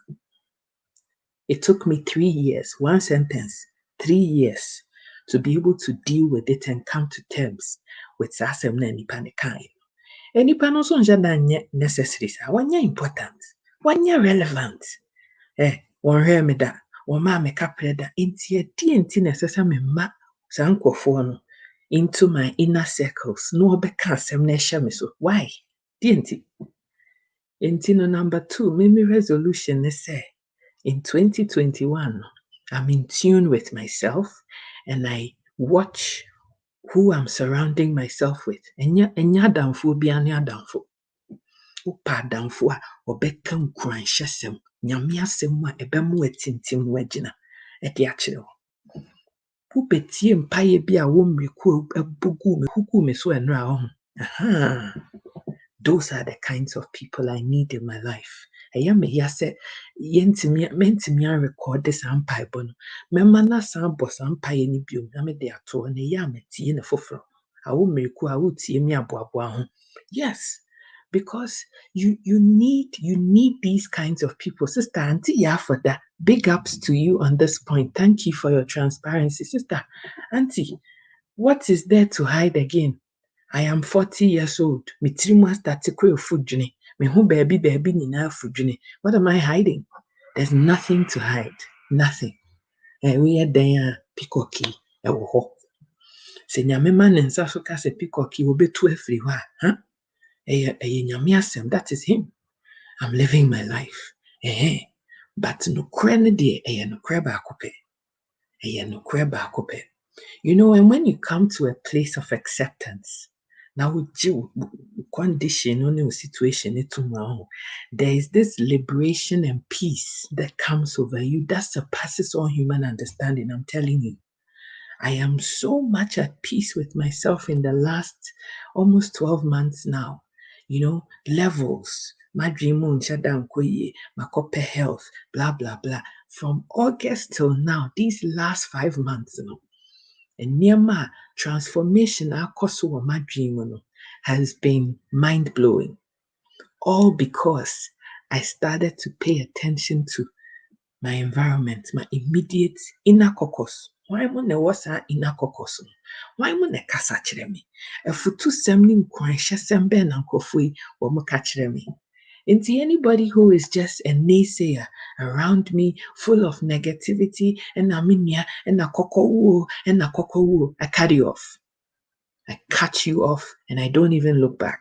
It took me 3 years, one sentence, 3 years to be able to deal with it and come to terms with saa asɛm na nipa ne kae. Nipa no nso nhyɛ da nyɛ necessary saa, wɔnyɛ important, wɔnyɛ relevant. Wɔnhwɛ me da, wɔmaa me kaprɛ da, nti ɛdeɛ na ɛsɛ sɛ memma saa nkɔfoɔ no into my inner circles na wɔbɛka asɛm na ɛhyɛ me so. Why? Deɛ nti no, number 2, me resolution is say in 2021, I'm in tune with myself and I watch who I'm surrounding myself with. Enya adamfo bi ane adamfo. Wopa adamfo a ɔbɛka nkuranhyɛsɛm, Nyame asɛm a ɛbɛmo atintim wagina ɛde akyerɛ wo. Wobɛtie mpaeɛ bi a wɔmmiriku abugu me so ɛnora ho. Those are the kinds of people I need in my life. me ya say mentimi record this ampipe no. Mema na sample sampaye ni bio na me de ato na ya metie na foforo. Awo mreku awo tie mi aboaboa ho. Yes, because you need these kinds of people. Sister Auntie Yafoda, big ups to you on this point. Thank you for your transparency. Sister Auntie, what is there to hide again? I am 40 years old. Me tirimu start kwe fudjuni. Me hu baby nyina fudjuni. What am I hiding? There's nothing to hide. Nothing. We are there peacocky. Ewo ho. Se nyame ma ne nsa so ka se peacocky obetu afiri ho a, huh? Nyame asem, that is him. I'm living my life. But no ne de no baako pɛ. No baako pɛ. You know, and when you come to a place of acceptance, now condition or situation, there is this liberation and peace that comes over you that surpasses all human understanding. I'm telling you. I am so much at peace with myself in the last almost 12 months now. You know, levels. My dream on Aseda Nkoaa, my copper health, blah, blah, blah. From August till now, these last 5 months, and Niyama transformation akoso my dream has been mind blowing. All because I started to pay attention to my environment, my immediate inner caucus. Why mo na was inner caucus? Why mo na kasa kyerɛ me? Efutu sɛm ne nkwanhyɛsɛm bɛn na nkurɔfo yi wɔn ka kyerɛ me. Into anybody who is just a naysayer around me, full of negativity, and aminia, and a cocoa, I cut you off. I cut you off, and I don't even look back.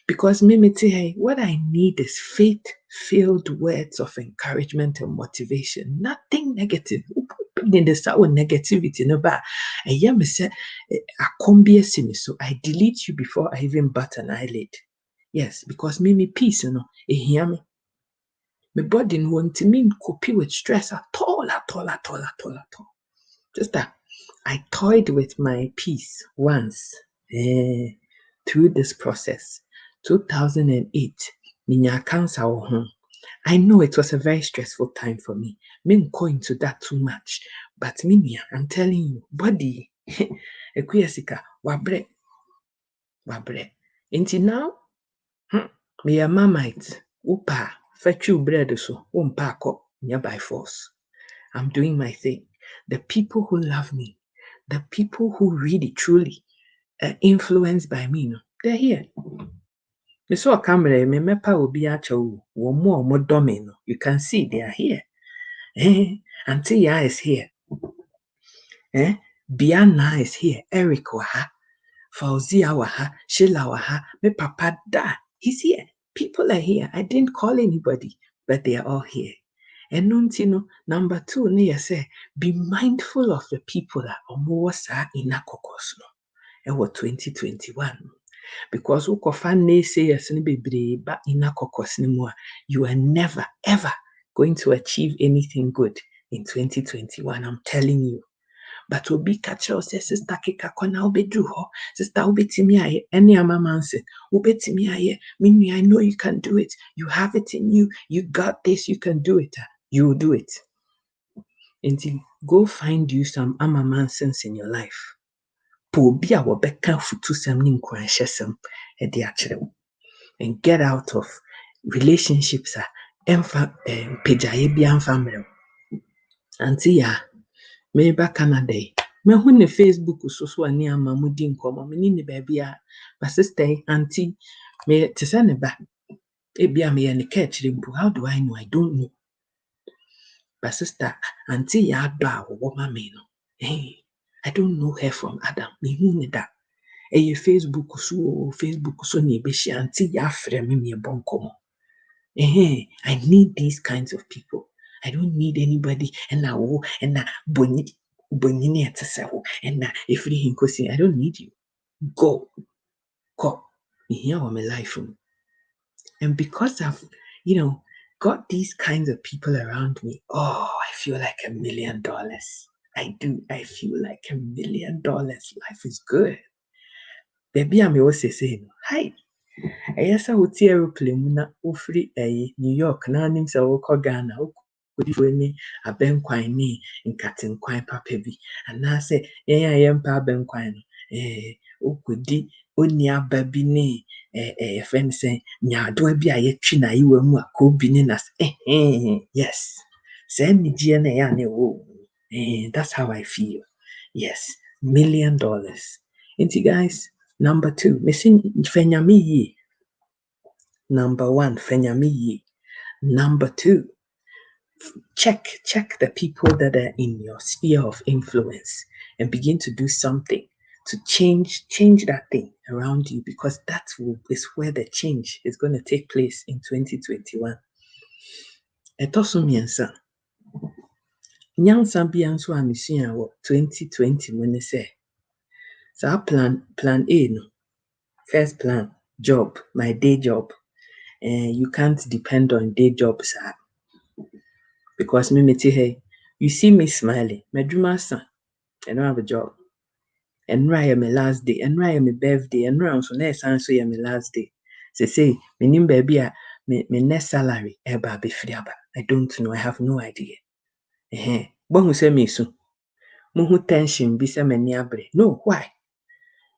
Because hey, what I need is faith-filled words of encouragement and motivation. Nothing negative. In the sour negativity, no ba. And me say, so I delete you before I even bat an eyelid. Yes, because me peace, hear me. My body won't mean copy with stress at all. Just that I toyed with my peace once through this process. 2008, minya cancer. I know it was a very stressful time for me. Me go into that too much, but minya, I'm telling you, body, ekuyesika wabre. Until now. Me a mamite, upa, fetchu bread so, umpako, near by force. I'm doing my thing. The people who love me, the people who really truly influenced by me, they're here. Me saw a camera, me mepa obi acho, more domino. You can see they are here. Auntie Ya is here. Biana is here. Eric waha, Fauzia waha, Sheila waha, me papa da. He's here. People are here. I didn't call anybody, but they are all here. And number 2, near say, be mindful of the people that are more in a caucus. And what 2021. Because naysayers but in a caucus anymore, you are never ever going to achieve anything good in 2021. I'm telling you. But obi catch us sister keka kona obedu ho sister obetimi aye any mama say obetimi aye meaning I know you can do it, you have it in you, you got this, you can do it, you will do it. Until go find you some amansens in your life. Po obi a wobeka futu sem ni nkwanhyesem e de akyere wo, and get out of relationships emfa pejaye bia mfa mre. Auntie ya me ba Canada me hu ne Facebook so ani ama mudi nkomo me ni baby a ba sister auntie me te say ne ba e bia me ne ka kire mbu. How do I know? I don't know. Ba sister auntie ya do a wo ma me no I don't know her from Adam. Me hu ne da Facebook so ne be shi auntie ya frɛ me me bon komo. I need these kinds of people. I don't need anybody and now bonyini eteseho and na every hinkosi. I don't need you. Go here on my life. And because I've got these kinds of people around me, I feel like $1 million. I do. I feel like $1 million. Life is good. Baby, I'm always saying, hi. Yes, I would see aeroplane na free New York na nim sɛ wokɔ Ghana wokɔdifoɔ ni abɛnkwan ni nkatenkwan papa bi anaasɛ yɛn a yɛmpɛ abɛnkwan no wokɔdi oni aba bi ne yɛfrɛ no sɛ nyaadoa bi a yɛtwe n'ayewa mu a koobi ne nas yes saa anigyeɛ no ɛyɛ a na ɛwɔ mu that's how I feel. Yes, $1 million. Nti guys, number 2, mesi fa nyame yie. Number 1, fa nyame yie. Number 2, check the people that are in your sphere of influence and begin to do something to change that thing around you, because is where the change is going to take place in 2021. Ɛtɔ so mmiɛnsa. Nyansa bia nso a mesua wɔ 2020 mu ne sɛ saa plan A no, first plan, job, my day job. You can't depend on day jobs because me hey, you see me smiling, medwuma sa, I don't have a job. And I am my last day, and I am my birthday, and round so next time so my last day. Say me nim baby me next salary eba be free aba. I don't know, I have no idea. Bohu say me so. Muhu tension be say me ni abre. No, why?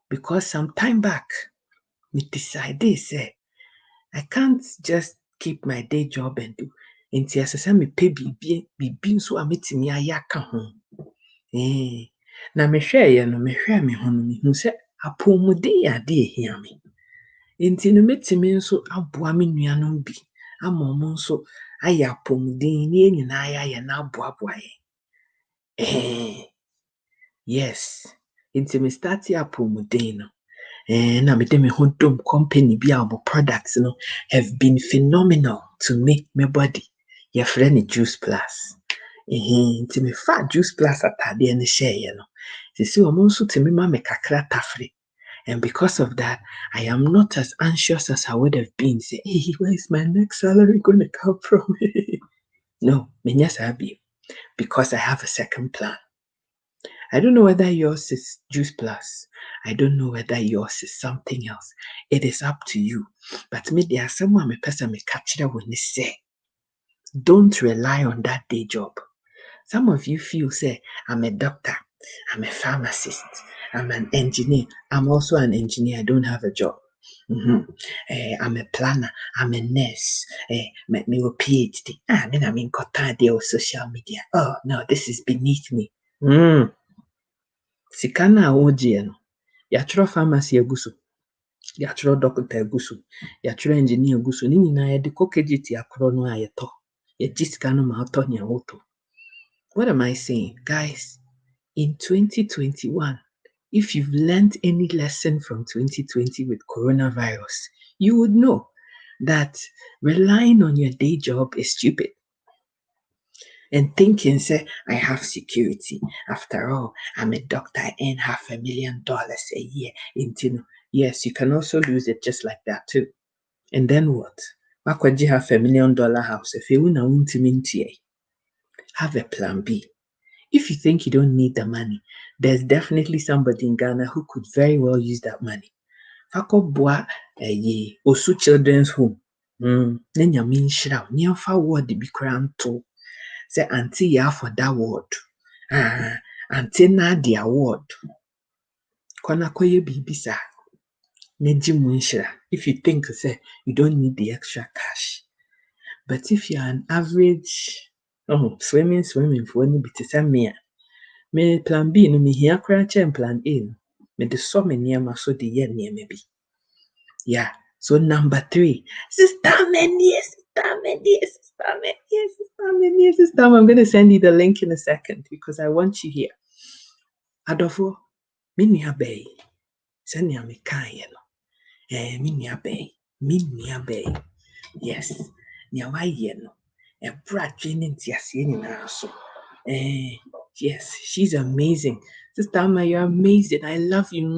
Because some time back me decided say I can't just keep my day job and do. Nti asese me pay bibi nso a metimi ayaka ho. Na mehwɛ no mehwɛ me ho no mehu sɛ apɔmuden yɛ ade ehia me. Nti no metimi nso aboa me nuanom bi ama ɔmo nso ayɛ apɔmuden ne nyinaa ayɛ na aboaboa yɛ. Yes. Nti me start apɔmuden no. Na me de me ho dom company bi a ɔmo products no have been phenomenal to me, my body. Yɛfrɛ no Juice Plus. Nti me fa Juice Plus atadeɛ no hyɛeɛ no. Sisi ɔmo nso timi ma me kakra tafre. And because of that, I am not as anxious as I would have been. Say, hey, where is my next salary going to come from? No, menyɛ saa bio, because I have a second plan. I don't know whether yours is Juice Plus. I don't know whether yours is something else. It is up to you. But me, there are someone me person me catch when they say, don't rely on that day job. Some of you feel say, I'm a doctor, I'm a pharmacist, I'm an engineer. I'm also an engineer. I don't have a job. I'm a planner. I'm a nurse. Me a PhD. Then I'm in contact with social media. Oh no, this is beneath me. Sika na a wogyeɛ no, yɛatwerɛ pharmacy agu so, yɛatwerɛ doctor agu so, yɛatwerɛ engineer agu so, ne nyinaa yɛde kɔ KGT akorɔ no a yɛtɔ. Yɛgye sika no ma ɔtɔ nea wotɔ. What am I saying? Guys, in 2021, if you've learned any lesson from 2020 with coronavirus, you would know that relying on your day job is stupid. And thinking, say, I have security. After all, I'm a doctor, I earn $500,000 a year. Yes, you can also lose it just like that too. And then what? Wakwaji have $1 million house. If you won't have a plan B. If you think you don't need the money, there's definitely somebody in Ghana who could very well use that money. Fakobwa Osu Children's Home. Nenya minshra. Niamfa word bi kranto. Say auntie ya for that word. Auntie na the award. Kona koye bibisa. Neji munshra. If you think say you don't need the extra cash. But if you're an average swimming for any bit is me plan B no me here crash and plan A no. Me the so many so the year near maybe. Yeah. So number 3, Sister Mendy. I'm gonna send you the link in a second because I want you here. Adofo, minia bay. Send ya me kan ye no. Minia bay. Yes. Nya wa ye no. Bra training tiasie nyina so. Yes, she's amazing. Sister Amma, you're amazing. I love you.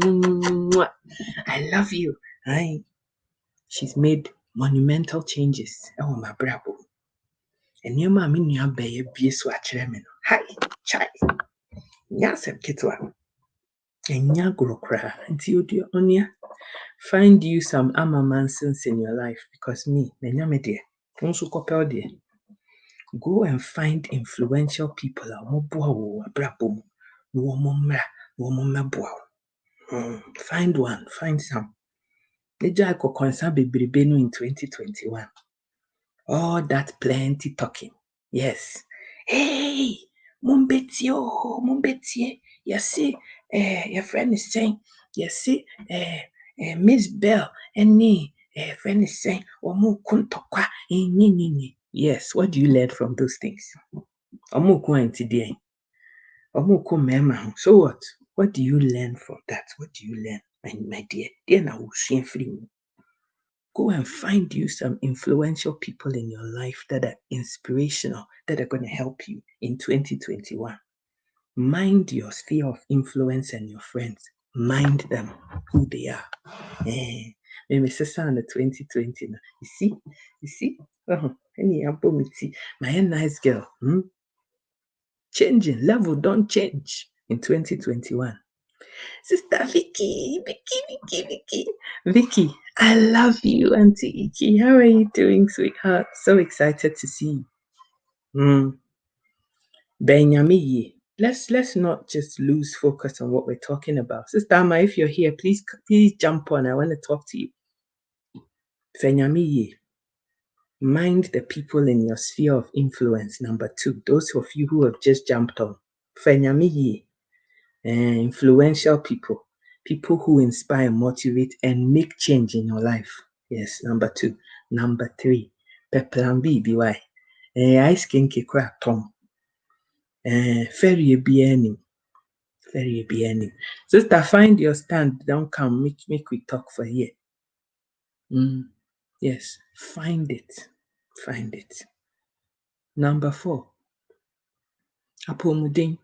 I love you. She's made monumental changes. Oh, my bravo. And your mammy near bay be so at Remen. Hi, chai. Yasem kitwa. And ya grow cry until you onya. Find you some amamansons in your life, because me, also kopel dear. Go and find influential people. Find one, find some. In 2021. All that plenty talking. Yes. Hey, Mumbetie. You see, your friend is saying, you see, Miss Bell, and me, friend is saying, yes, what do you learn from those things? So what? What do you learn from that? What do you learn, my dear? Go and find you some influential people in your life that are inspirational, that are going to help you in 2021. Mind your sphere of influence and your friends. Mind them, who they are. Maybe sister in the 2020. You see? Oh, my nice girl. Changing level don't change in 2021. Sister Vicky, I love you, Auntie Iki. How are you doing, sweetheart? So excited to see you. Benyami, let's not just lose focus on what we're talking about. Sister Amma, if you're here, please jump on. I want to talk to you. Benyami, mind the people in your sphere of influence. Number 2, those of you who have just jumped on. Benyami, influential people who inspire, motivate, and make change in your life. Yes, number 2. Number 3, plan B, BY. Ice king kikra tom. Ferry be Sister, find your stand. Don't come. Make we talk for here. Yes, find it. Number 4, apomudin.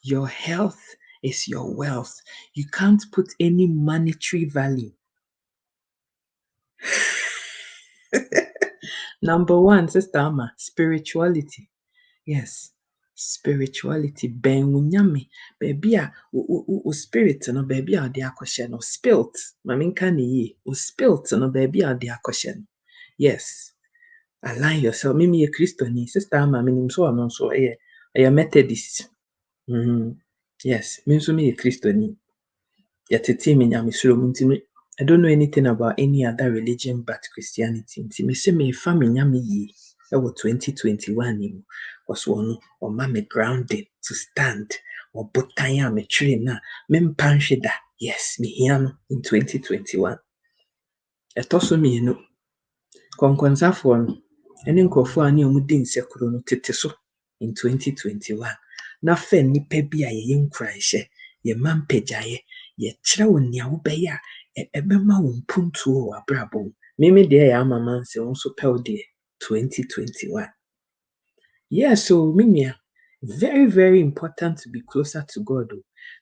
Your health is your wealth. You can't put any monetary value. Number 1, Sister Amma, spirituality. Yes, spirituality. Ben wunyame. Baby o spirit no baby a de akoshe no. Spilt. Maminka ni ye. O spilt no baby a de akoshe no. Yes. Align yourself. Mimi ye Christoni. Sister Amma, minim so anon so a Methodist. Yes, me nso me ye Christoni. Yɛtete me nyamesuro mu nti I don't know anything about any other religion but Christianity. Nti me se me fa me nyame yie ɛwɔ 2021 mu. Ɔso ɔno ɔma me grounded to stand. Ɔbotan a metwere na mempa nhwe da. Yes, mehia no in 2021. Ɛtɔ so mmienu. Kɔnkɔnsafoɔ no ɛne nkurɔfoɔ a ne ɔmo di nsekuro no tete so in 2021. Na fa nnipa bi a yɛyɛ nkuranhyɛ, yɛma mpagyaeɛ, yɛkyerɛ wo nea wobɛyɛ a ɛbɛma wo mpuntuo wɔ abrabɔ mu. Mimi deɛ yɛ ama manse wo nso pɛ wo deɛ 2021. Yes, so Mimia, very, very important to be closer to God.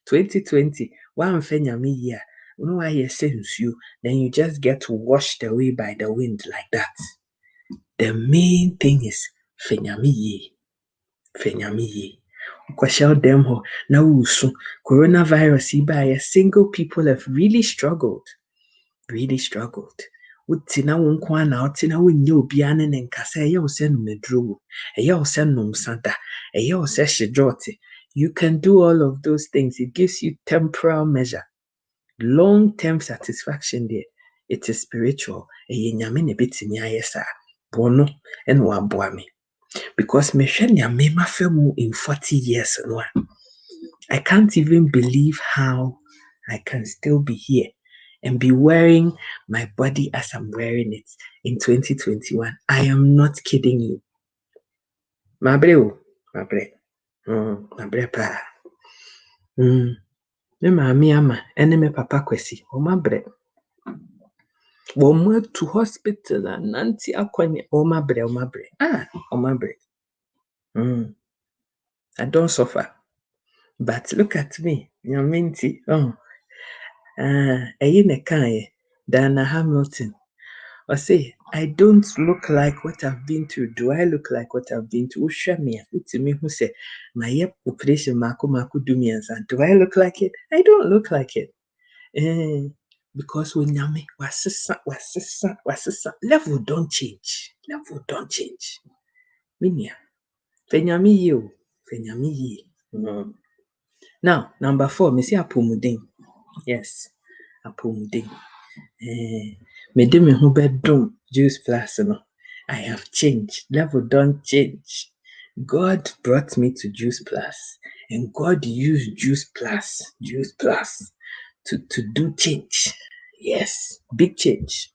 2020, wamfa nyame yie a no wayɛ sɛ nsuo, then you just get washed away by the wind like that. The main thing is fa nyame yie. Kwashel dem ho na wusu. Coronavirus iba, single people have really struggled. Wuti na wo nko ana ɔte na wonnye obia ne ne nkasa ɛyɛ wo sɛ numeduro, ɛyɛ wo sɛ numsada, ɛyɛ wo sɛ hyejote. You can do all of those things. It gives you temporal measure. Long-term satisfaction there. It is spiritual. Ɛyɛ nyame na betimi ayɛ saa. Bono ɛna waboa me. Because mehwɛ nyame mafa mu in 40 years no. I can't even believe how I can still be here and be wearing my body as I'm wearing it in 2021. I am not kidding you. Mabre pa. Me mami ama ene me papa kwesi. O mabre. Wo to hospital and nanti akwani o mabre. O mabre. I don't suffer. But look at me. Nyaminti. Ne kanye. Dana Hamilton. I say, I don't look like what I've been through. Do I look like what I've been through? Who say, my operation, Mako do me and do I look like it? I don't look like it. because onyame wasesa. Level don't change. Minia. Fenyame ye o. Fenyame ye. Now, number 4, me say apomuden. Yes, apomuden. Mede me ho bedom Juice Plus no. I have changed. Level don't change. God brought me to Juice Plus, and God used Juice Plus to do change. Yes, big change.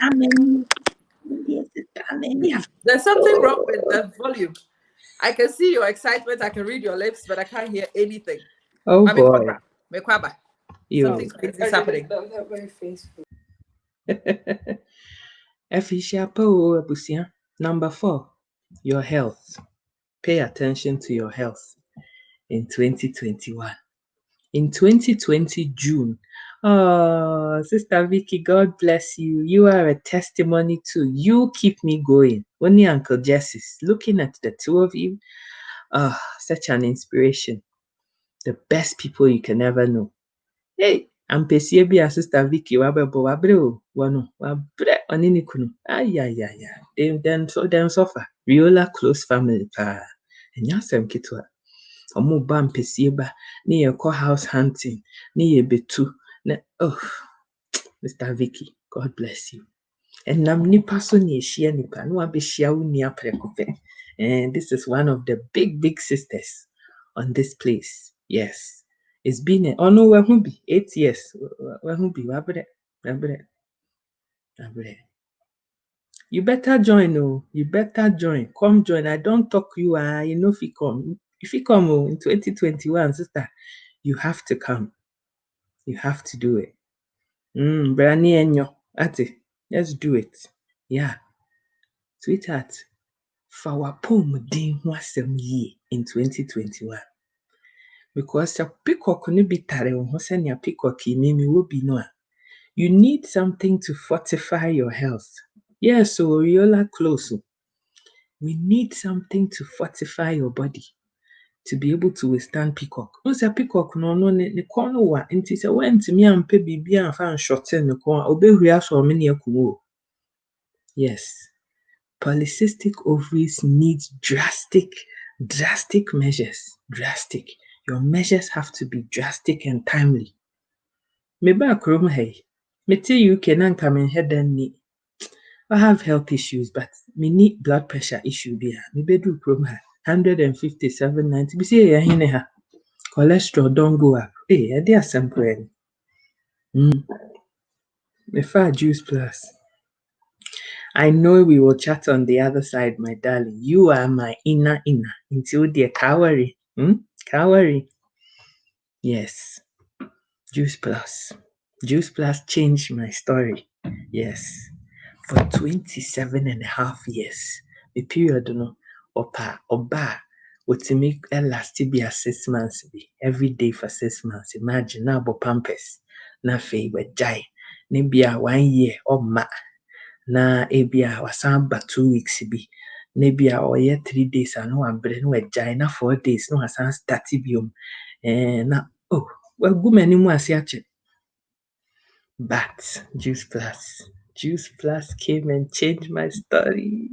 Amen. There's something wrong with the volume. I can see your excitement. I can read your lips, but I can't hear anything. Oh boy. Something crazy is happening. Number 4, your health. Pay attention to your health in 2021. In 2020 June, oh, Sister Vicky, God bless you. You are a testimony too. You keep me going. Only Uncle Jesse's looking at the two of you. Such an inspiration. The best people you can ever know. Hey, ampesie bi a Sister Vicky wabebo wabre o wano wabre oni ni kunu. Them suffer. Viola close family pa. Enya asem kitwa. Omo ba ampesie ba ne ye call house hunting ne ye betu ne Mr. Vicky, God bless you. And nam nipa so ne ehia nipa no abehia wo ni aprekofe. And this is one of the big sisters on this place. Yes. It's been a no wehu bi 8 years. Wehu bi wabre. You better join, oh. You better join. Come join. I don't talk you, you know if you come. If you come in 2021, sister, you have to come. You have to do it. Brani enyo. Ati, let's do it. Yeah. Sweetheart, fawa pomuden ho asem ye in 2021. Because your peacock no be tare ho se ne peacock mimi wo bi no a. You need something to fortify your health. Yes, so Oriola close. We need something to fortify your body to be able to withstand peacock. Once a peacock no ne kono wa nti se wentimi ampe bibia amfa nshorte ne kon obehua so me ne akuwo. Yes. Polycystic ovaries need drastic measures. Drastic. Your measures have to be drastic and timely. Meba krom hey. Meti UK na nka me hedan ni. I have health issues, but me need blood pressure issue be me bedu krom ha 157 90. Be say hine ha. Cholesterol don't go up. Hey, they are simple. Me fa Juice Plus. I know we will chat on the other side, my darling. You are my inner. Until the Kawari. Kawari. Yes. Juice Plus. Juice Plus changed my story. Yes. For 27 and a half years. The period, oba, wotimi last be 6 months. Every day for 6 months. Imagine now, pampers. Na fe wejai. Nibia 1 year, ma. Na ebia wasan ba 2 weeks bi na ebia oye 3 days ano ambre no agyan na 4 days no wasan start biom na wagu mani mu ase ache. But Juice Plus came and changed my story.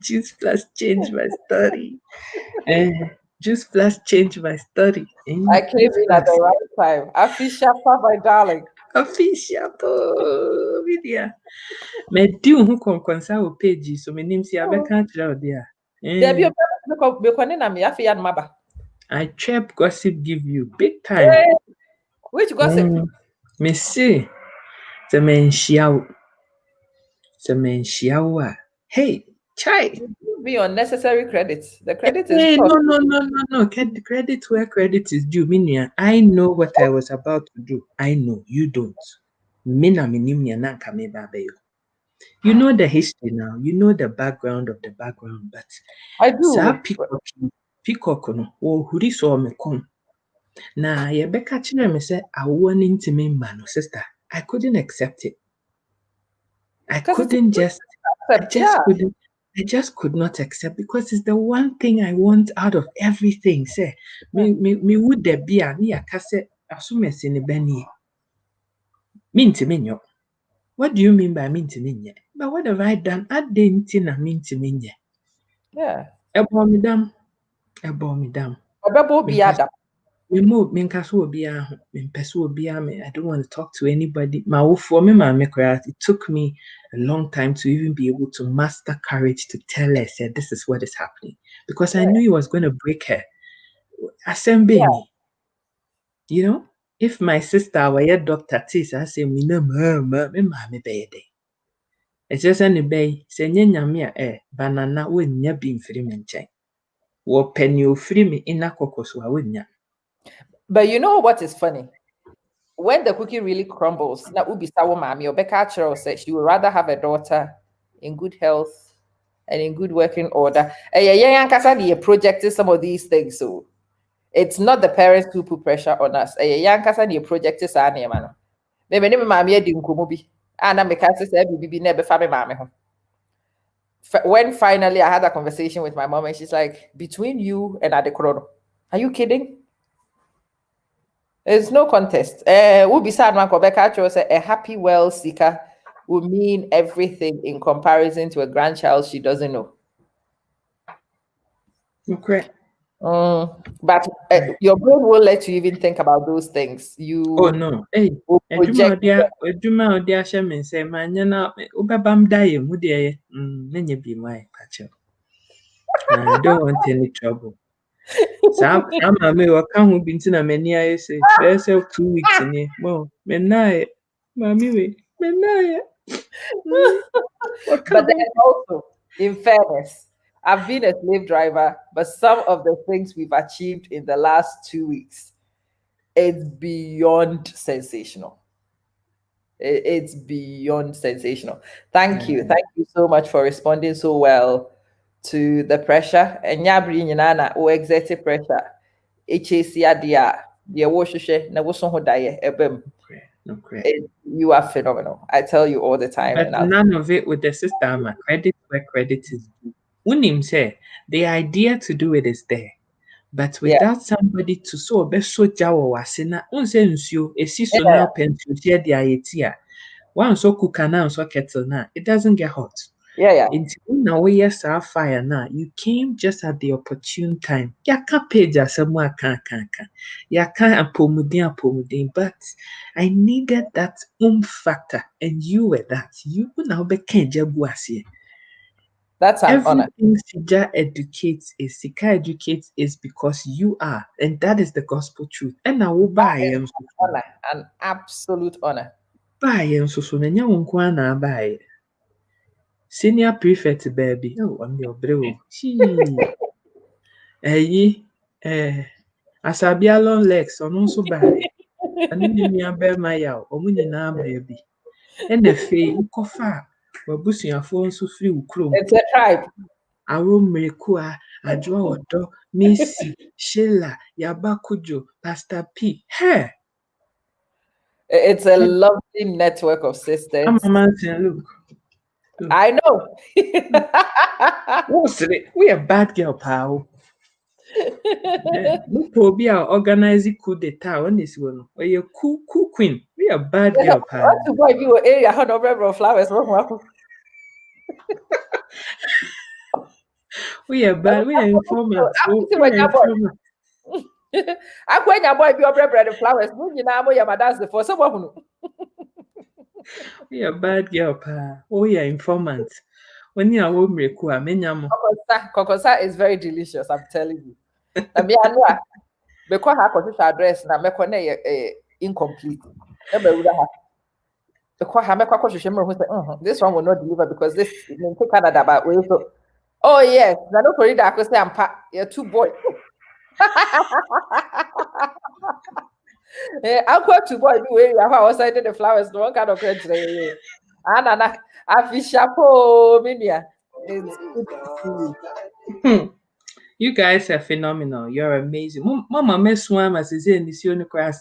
Juice Plus changed my story. Juice Plus changed my story. I came in at the right time. Afisha, my darling. Afisha, media. Me do who can concern with pages, so my name see I can't tell there. I trap gossip give you big time. Hey, which gossip? Me see, the man xiao. Hey, chai. Me unnecessary credits. The credit is hey, no. Credit where credit is due. Minia, I know what I was about to do. I know you don't. Mina minimia na kame babayo. You know the history now. You know the background of the background, but I do. Sa peacock no huri so me kom. Na ye beka kire me say awo ni ntimi mba no sister. I couldn't accept it. I just could not accept because it's the one thing I want out of everything. Say me would there be a me akase asumesi ne bani. Mintiminyo. What do you mean by mintiminye? But what have I done? I didn't na mintiminye. Yeah. Ebomidam. Obebo bi adam. Minkaso obiara me. I don't want to talk to anybody. It took me a long time to even be able to muster courage to tell her, say, this is what is happening. Because I knew it was going to break her. Asembeni. You know? If my sister were a doctor, I say, me no mama, me bede. It's just any bay, say, nyamia, banana, wouldn't ya be free menchen. Wo penny free me in a cocos, wouldn't ya? But you know what is funny? When the cookie really crumbles, na ubi sawo mami or Becca Church said she would rather have a daughter in good health and in good working order. And yeah, projected some of these things. So it's not the parents who put pressure on us. And projected sa man. Maybe never mammy di nkomobi. And I'm because bibi never family mammy. When finally I had a conversation with my mom and she's like, between you and Adekrono, are you kidding? There's no contest. We'll be sad man say a happy well seeker will mean everything in comparison to a grandchild she doesn't know. Okay. But your brain won't let you even think about those things. You Oh no. Hey, project. edwuma odi ahye me nse manya na ubabam daye mu de nenye bi mai pacho. I don't want any trouble. Sam me waka ho bi nti na mani aye say be say 2 weeks ni. Mo me na mami we me na But then also, in fairness, I've been a slave driver, but some of the things we've achieved in the last 2 weeks, it's beyond sensational. It's beyond sensational. Thank you. Thank you so much for responding so well to the pressure. And nyabri nyinana o exerted pressure. HAC adia, the awoshe, na woson hodaye ebem. You are phenomenal. I tell you all the time. But none of it with the system. Credit where credit is due. Unim say the idea to do it is there. But without somebody to so be so jawo wasina, unse nsuo, esi so na pensu share the ayetia. One so cooker now, so kettle now, it doesn't get hot. Yeah. Now we yes our fire now. You came just at the opportune time. Yaka page somewhere can. Yaka apomudin, but I needed that factor, and you were that. You now became jaguasi. That's an honor. Everything Sija educates is because you are, and that is the gospel truth. And I will buy an absolute honor. Buy so na nya wonko na buy. Senior prefect baby. Oh, I'm your bro. Asabia long legs on also buy. Ani ni nua bɛrima yi a ɔmo nyinaa baabi. Ɛna afei wokɔfa w'abusuafoɔ nso firi wo kurom. It's a tribe. Aromrekua, Adwoa Odo, Missy, Sheila, Yabakujo, Pastor P. Hey! It's a lovely network of sisters. I'm a man saying, look. I know. What's it? We a bad girl, pal. Look, be our organizing coup d'etat on this one. We're a cool queen. We a bad girl, pal. To go you area, how no flowers. We are bad. We are informants. I'm going to buy your bread and flowers. You know, my dad's for someone. We are bad girl, pa. Oh, yeah, informants. When you are home, Kokosa is very delicious, I'm telling you. Because her constitution address na incomplete. This one will not deliver because this is in Canada, but we also. Oh yes, I know for I could say you're two boys. I'm going to boy anyway. I was saying the flowers, no one kind of credit. Anna, I fish chapeau, Minia. You guys are phenomenal. You're amazing. Mama, Miss Swam as is in this unicorn.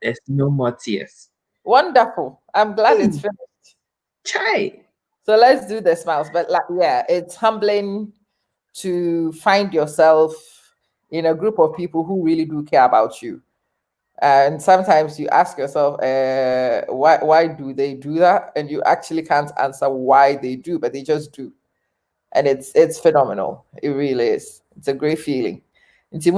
There's no more tears. Wonderful. I'm glad it's finished. Chai. So let's do the smiles. But it's humbling to find yourself in a group of people who really do care about you. And sometimes you ask yourself, why do they do that? And you actually can't answer why they do, but they just do. And it's phenomenal. It really is. It's a great feeling. And she's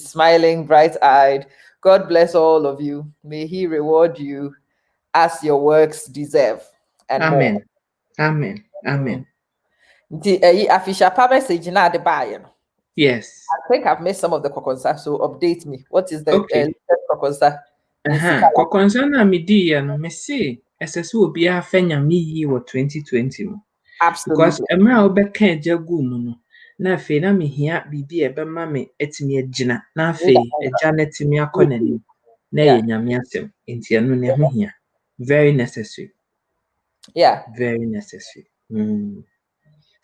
smiling, bright-eyed. God bless all of you. May He reward you as your works deserve and more. Amen. Amen. Amen. Afisha pa message na de buy. Yes. I think I've missed some of the kokonsa, so update me. What is the Okay. kokonsa? Kokonsa na me di ya no me se esese obi a fa nyame yi wo 2020 mu. Because Absolutely. emra obeka agya gu mu no na afei na mehia bibi e be ma me etimi agina na afei agya na etimi akọ n'anim na ye nyame asem enti eno ne ho hia. Very necessary. Yeah. Very necessary.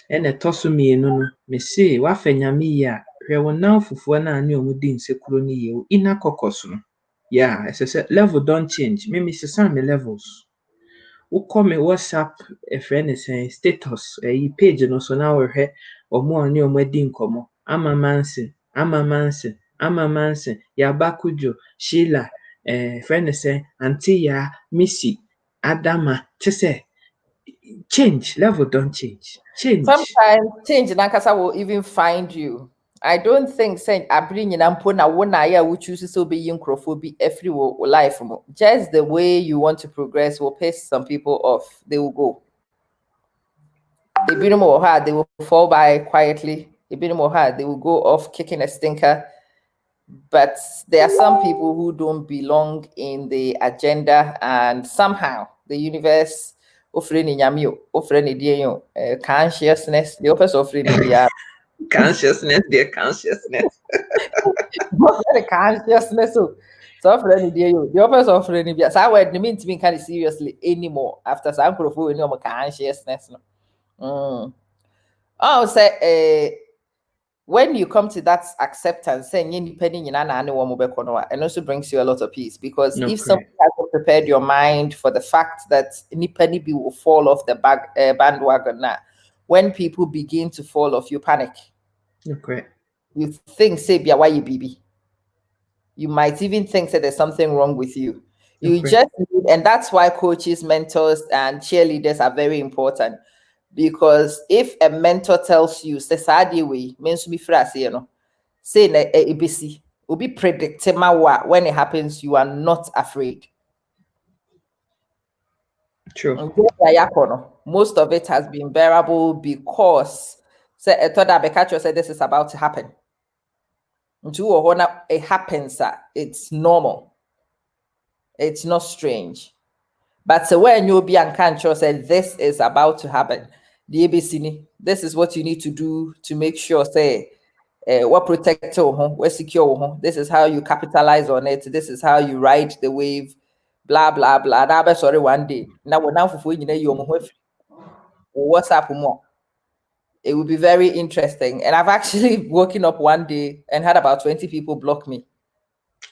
Ene toso mienu no me se wa fa nyame yi a hwe wo nan fufuo na ane omu di nsekuro ni ye o ina kokoso no. Yeah, esese level don't change. Me sesa me levels. Wokɔ me WhatsApp friend is status page no so na wohwɛ omo ane omo adi nkɔmmɔ ama manse yaba kujo Sheila friend is auntie ya Missy Adama te say change level don't change. Sometimes change nankasa will even find you. I don't think saying abring in ampo na wona ya we choose so be crofobia every life. Just the way you want to progress will piss some people off. They will go. A bit more hard, they will fall by quietly. A bit more hard, they will go off kicking a stinker. But there are some people who don't belong in the agenda, and somehow the universe offering consciousness, the opposite offering Consciousness, dear consciousness. consciousness. So offering the opposite offering. So I would mean to be kind of seriously anymore after some proof in consciousness. Oh, say when you come to that acceptance, saying and also brings you a lot of peace, because if someone hasn't prepared your mind for the fact that nipani will fall off the bandwagon now, when people begin to fall off, you panic. Okay. You think, say, why you BB? You might even think that there's something wrong with you. You just need, and that's why coaches, mentors, and cheerleaders are very important. Because if a mentor tells you, say, way, means to be phrase, say, ABC, will be predictable when it happens, you are not afraid. True. Most of it has been bearable because say, I thought that Bekacho said this is about to happen. It happens, it's normal. It's not strange. But so when you'll be unconscious, said this is about to happen. The ABC, this is what you need to do to make sure, say, what protector, what secure, this is how you capitalize on it, this is how you ride the wave, blah blah blah. Now, sorry, one day. Now we're now for what's up more. It will be very interesting. And I've actually woken up one day and had about 20 people block me.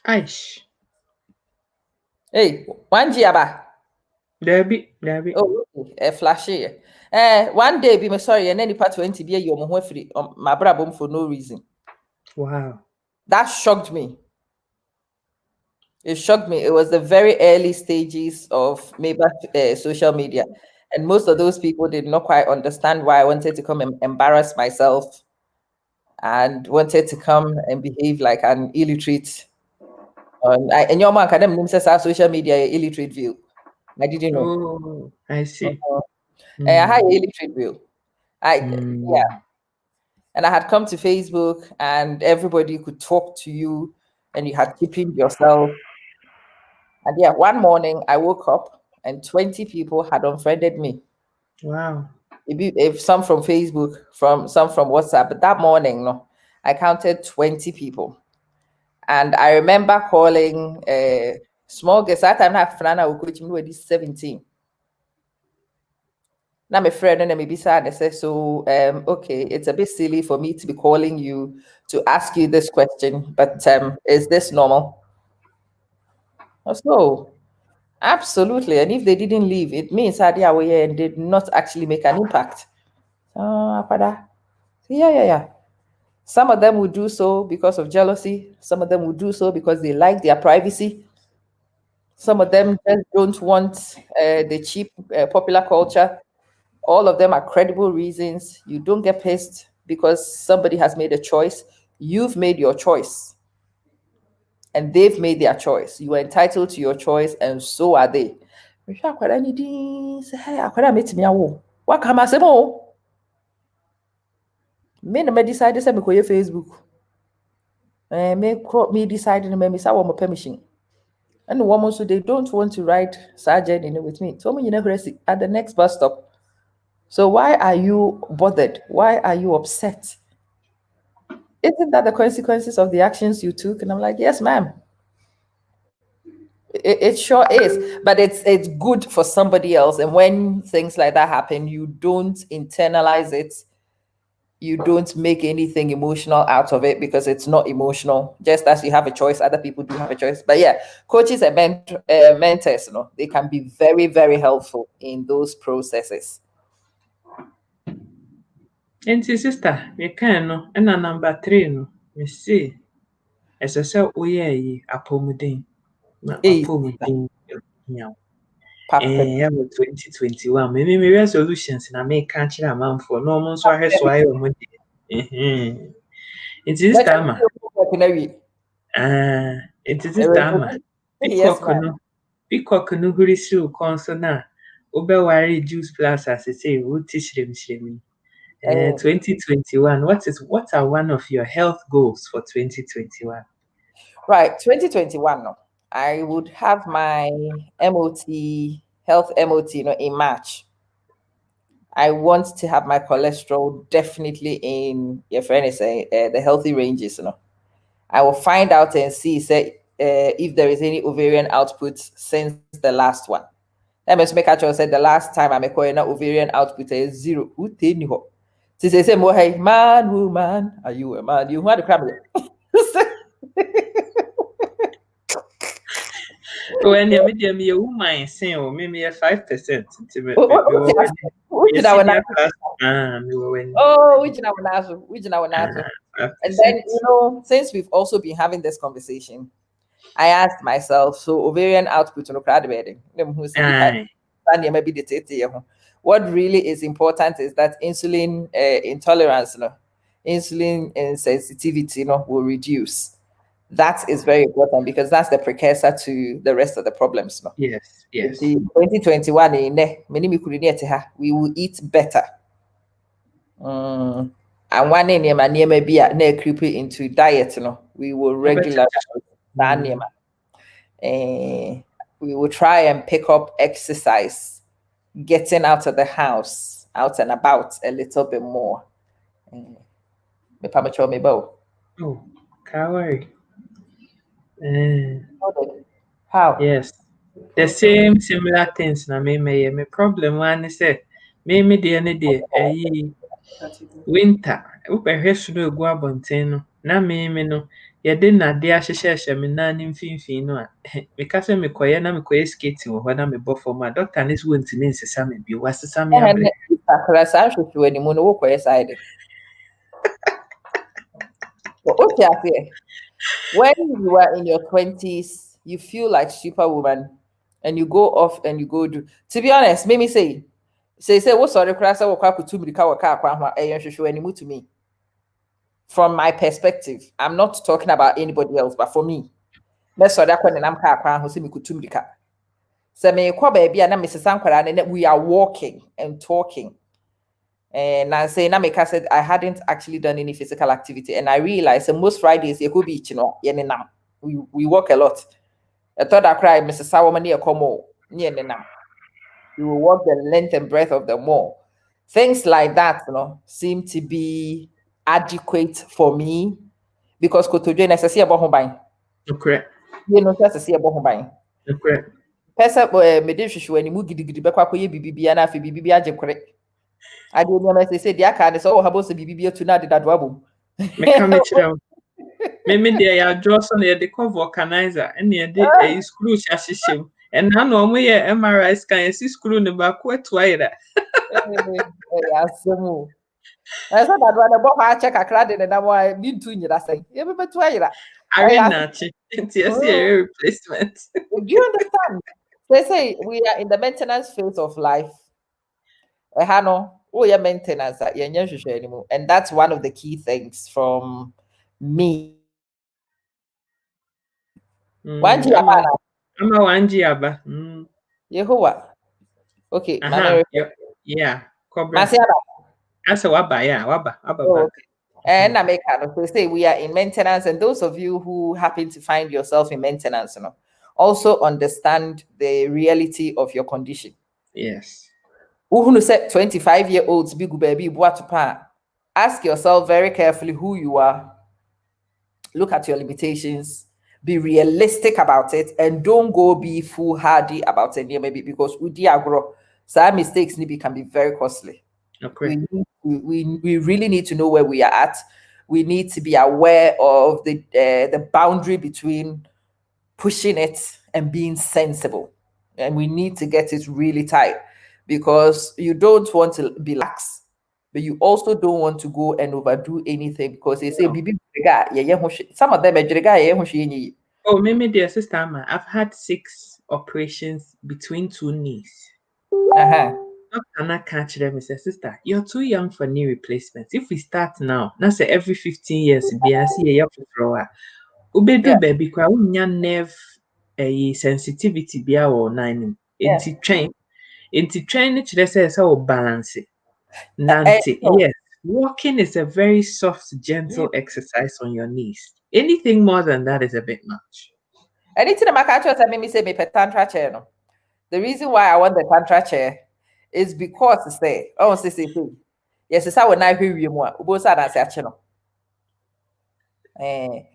Aish. Hey, one Giaba. Debbie. Oh, a flashy. One day, be sorry, and then part 20 be your free my brabum for no reason. Wow. That shocked me. It shocked me. It was the very early stages of maybe social media. And most of those people did not quite understand why I wanted to come and embarrass myself and wanted to come and behave like an illiterate. And your man can says our social media illiterate view. I didn't know. Oh, I see. I had illiterate view. Yeah. And I had come to Facebook and everybody could talk to you and you had keeping yourself. And yeah, one morning I woke up and 20 people had unfriended me. Wow. If some from Facebook, some from WhatsApp, but that morning, no, I counted 20 people. And I remember calling a small guest. That time I have Frana coach me 17. Now my friend and maybe sad. I said, so okay, it's a bit silly for me to be calling you to ask you this question, but is this normal? So absolutely. And if they didn't leave, it means that they were here and did not actually make an impact. Yeah. Some of them will do so because of jealousy. Some of them will do so because they like their privacy. Some of them just don't want the cheap popular culture. All of them are credible reasons. You don't get pissed because somebody has made a choice. You've made your choice and they've made their choice. You are entitled to your choice and so are they. What can I say? Me na me decide say me koye Facebook. Me decide na me say my permission. And the woman so they don't want to ride sergeant with me. So me you never see at the next bus stop. So why are you bothered? Why are you upset? Isn't that the consequences of the actions you took? And I'm like, yes, ma'am. It sure is, but it's good for somebody else. And when things like that happen, you don't internalize it. You don't make anything emotional out of it because it's not emotional. Just as you have a choice, other people do have a choice. But yeah, coaches and mentors, they can be very, very helpful in those processes. And sister, you can no, and number 3 no, me see. As I say, apomuden. Apomuden. Yeah. Yeah, 2021. Maybe resolutions na make catch a man for no one so I have so I am. It is time. It is time. Peacock no hurry through consona. Obewari juice plus as I say, would teach them. 2021. What are one of your health goals for 2021? Right, 2021. No, I would have my health MOT, in March. I want to have my cholesterol definitely in your friend is the healthy ranges. I will find out and see if there is any ovarian output since the last one. That must make actually said the last time I'm a ovarian output is 0. Who tell you? Say more hey man, woman, are you a man? You want to cram When you media me a woman saying maybe 5%. Which and then since we've also been having this conversation, I asked myself, so ovarian output what really is important is that insulin intolerance, insulin insensitivity, will reduce. That is very important because that's the precursor to the rest of the problems. Yes. 2021, we will eat better. And one name be creep into diet, we will regularly we will try and pick up exercise, getting out of the house, out and about a little bit more. Oh, Kawaii. How? Yes. The same similar things na me problem one is say me the winter wopɛhwɛ soro egu abɔnten no na me no yɛde nnade ahyehyɛhyɛ me nan ne mfimfini no a meka sɛ mekɔyɛ skate wɔ hɔ na mebɔ fam a doctor ne so wɔntumi nsesa me bio wasesa me abrɛ when you are in your 20s, you feel like Superwoman and you go off and you go do. To be honest, make me say, what sorry, to me. From my perspective, I'm not talking about anybody else, but for me, we are walking and talking. And I say, Namika said, I hadn't actually done any physical activity. And I realized that most Fridays, you could be, we walk a lot. I thought I cried, Mrs. Sawamani, we will walk the length and breadth of the mall. Things like that, seem to be adequate for me because Kotojo necessary about home buying. Okay. Necessary about home buying. Okay. Pesa medishu when you move gidi back bibi na fi bibi aje correct. I don't know say the aka is all about bibi to na de dadwabo. Me come chira. Me there ya draw so na the cover vulcanizer and the screw chassis and now no mo ye MRI scan see screw ne ba ko etwa ira. I said that when I bought my check a credit and I'm been to you. I say, you ever to you? Arena replacement. Do you understand? They say we are in the maintenance phase of life. Oh, yeah, maintenance anymore. And that's one of the key things from me. One G I'm a 1G aba. Yehovah. Okay, yeah. Cobra. Masiaba. That's a waba, yeah, waba Oh, back. okay. And America, they say we are in maintenance, and those of you who happen to find yourself in maintenance, also understand the reality of your condition. Yes. Who said 25-year-olds big baby ask yourself very carefully who you are. Look at your limitations. Be realistic about it, and don't go be foolhardy about it. Maybe because some mistakes can be very costly. Okay. We really need to know where we are at. We need to be aware of the boundary between pushing it and being sensible, and we need to get it really tight, because you don't want to be lax, but you also don't want to go and overdo anything, because they say some of them Oh, maybe dear sister Amma, I've had 6 operations between 2 knees. Doctor catch them and say, sister, you're too young for knee replacements. If we start now, now say every 15 years, be a see a for Ubedu baby kwa unya nerve sensitivity bia or nine. Inti train ne chire say o balance. Nante, yes. Walking is a very soft, gentle exercise on your knees. Anything more than that is a bit much. Anything my catcher tell me say me pet tantra chair. No. The reason why I want the tantra chair is because say, yes, it's how when I hear you more.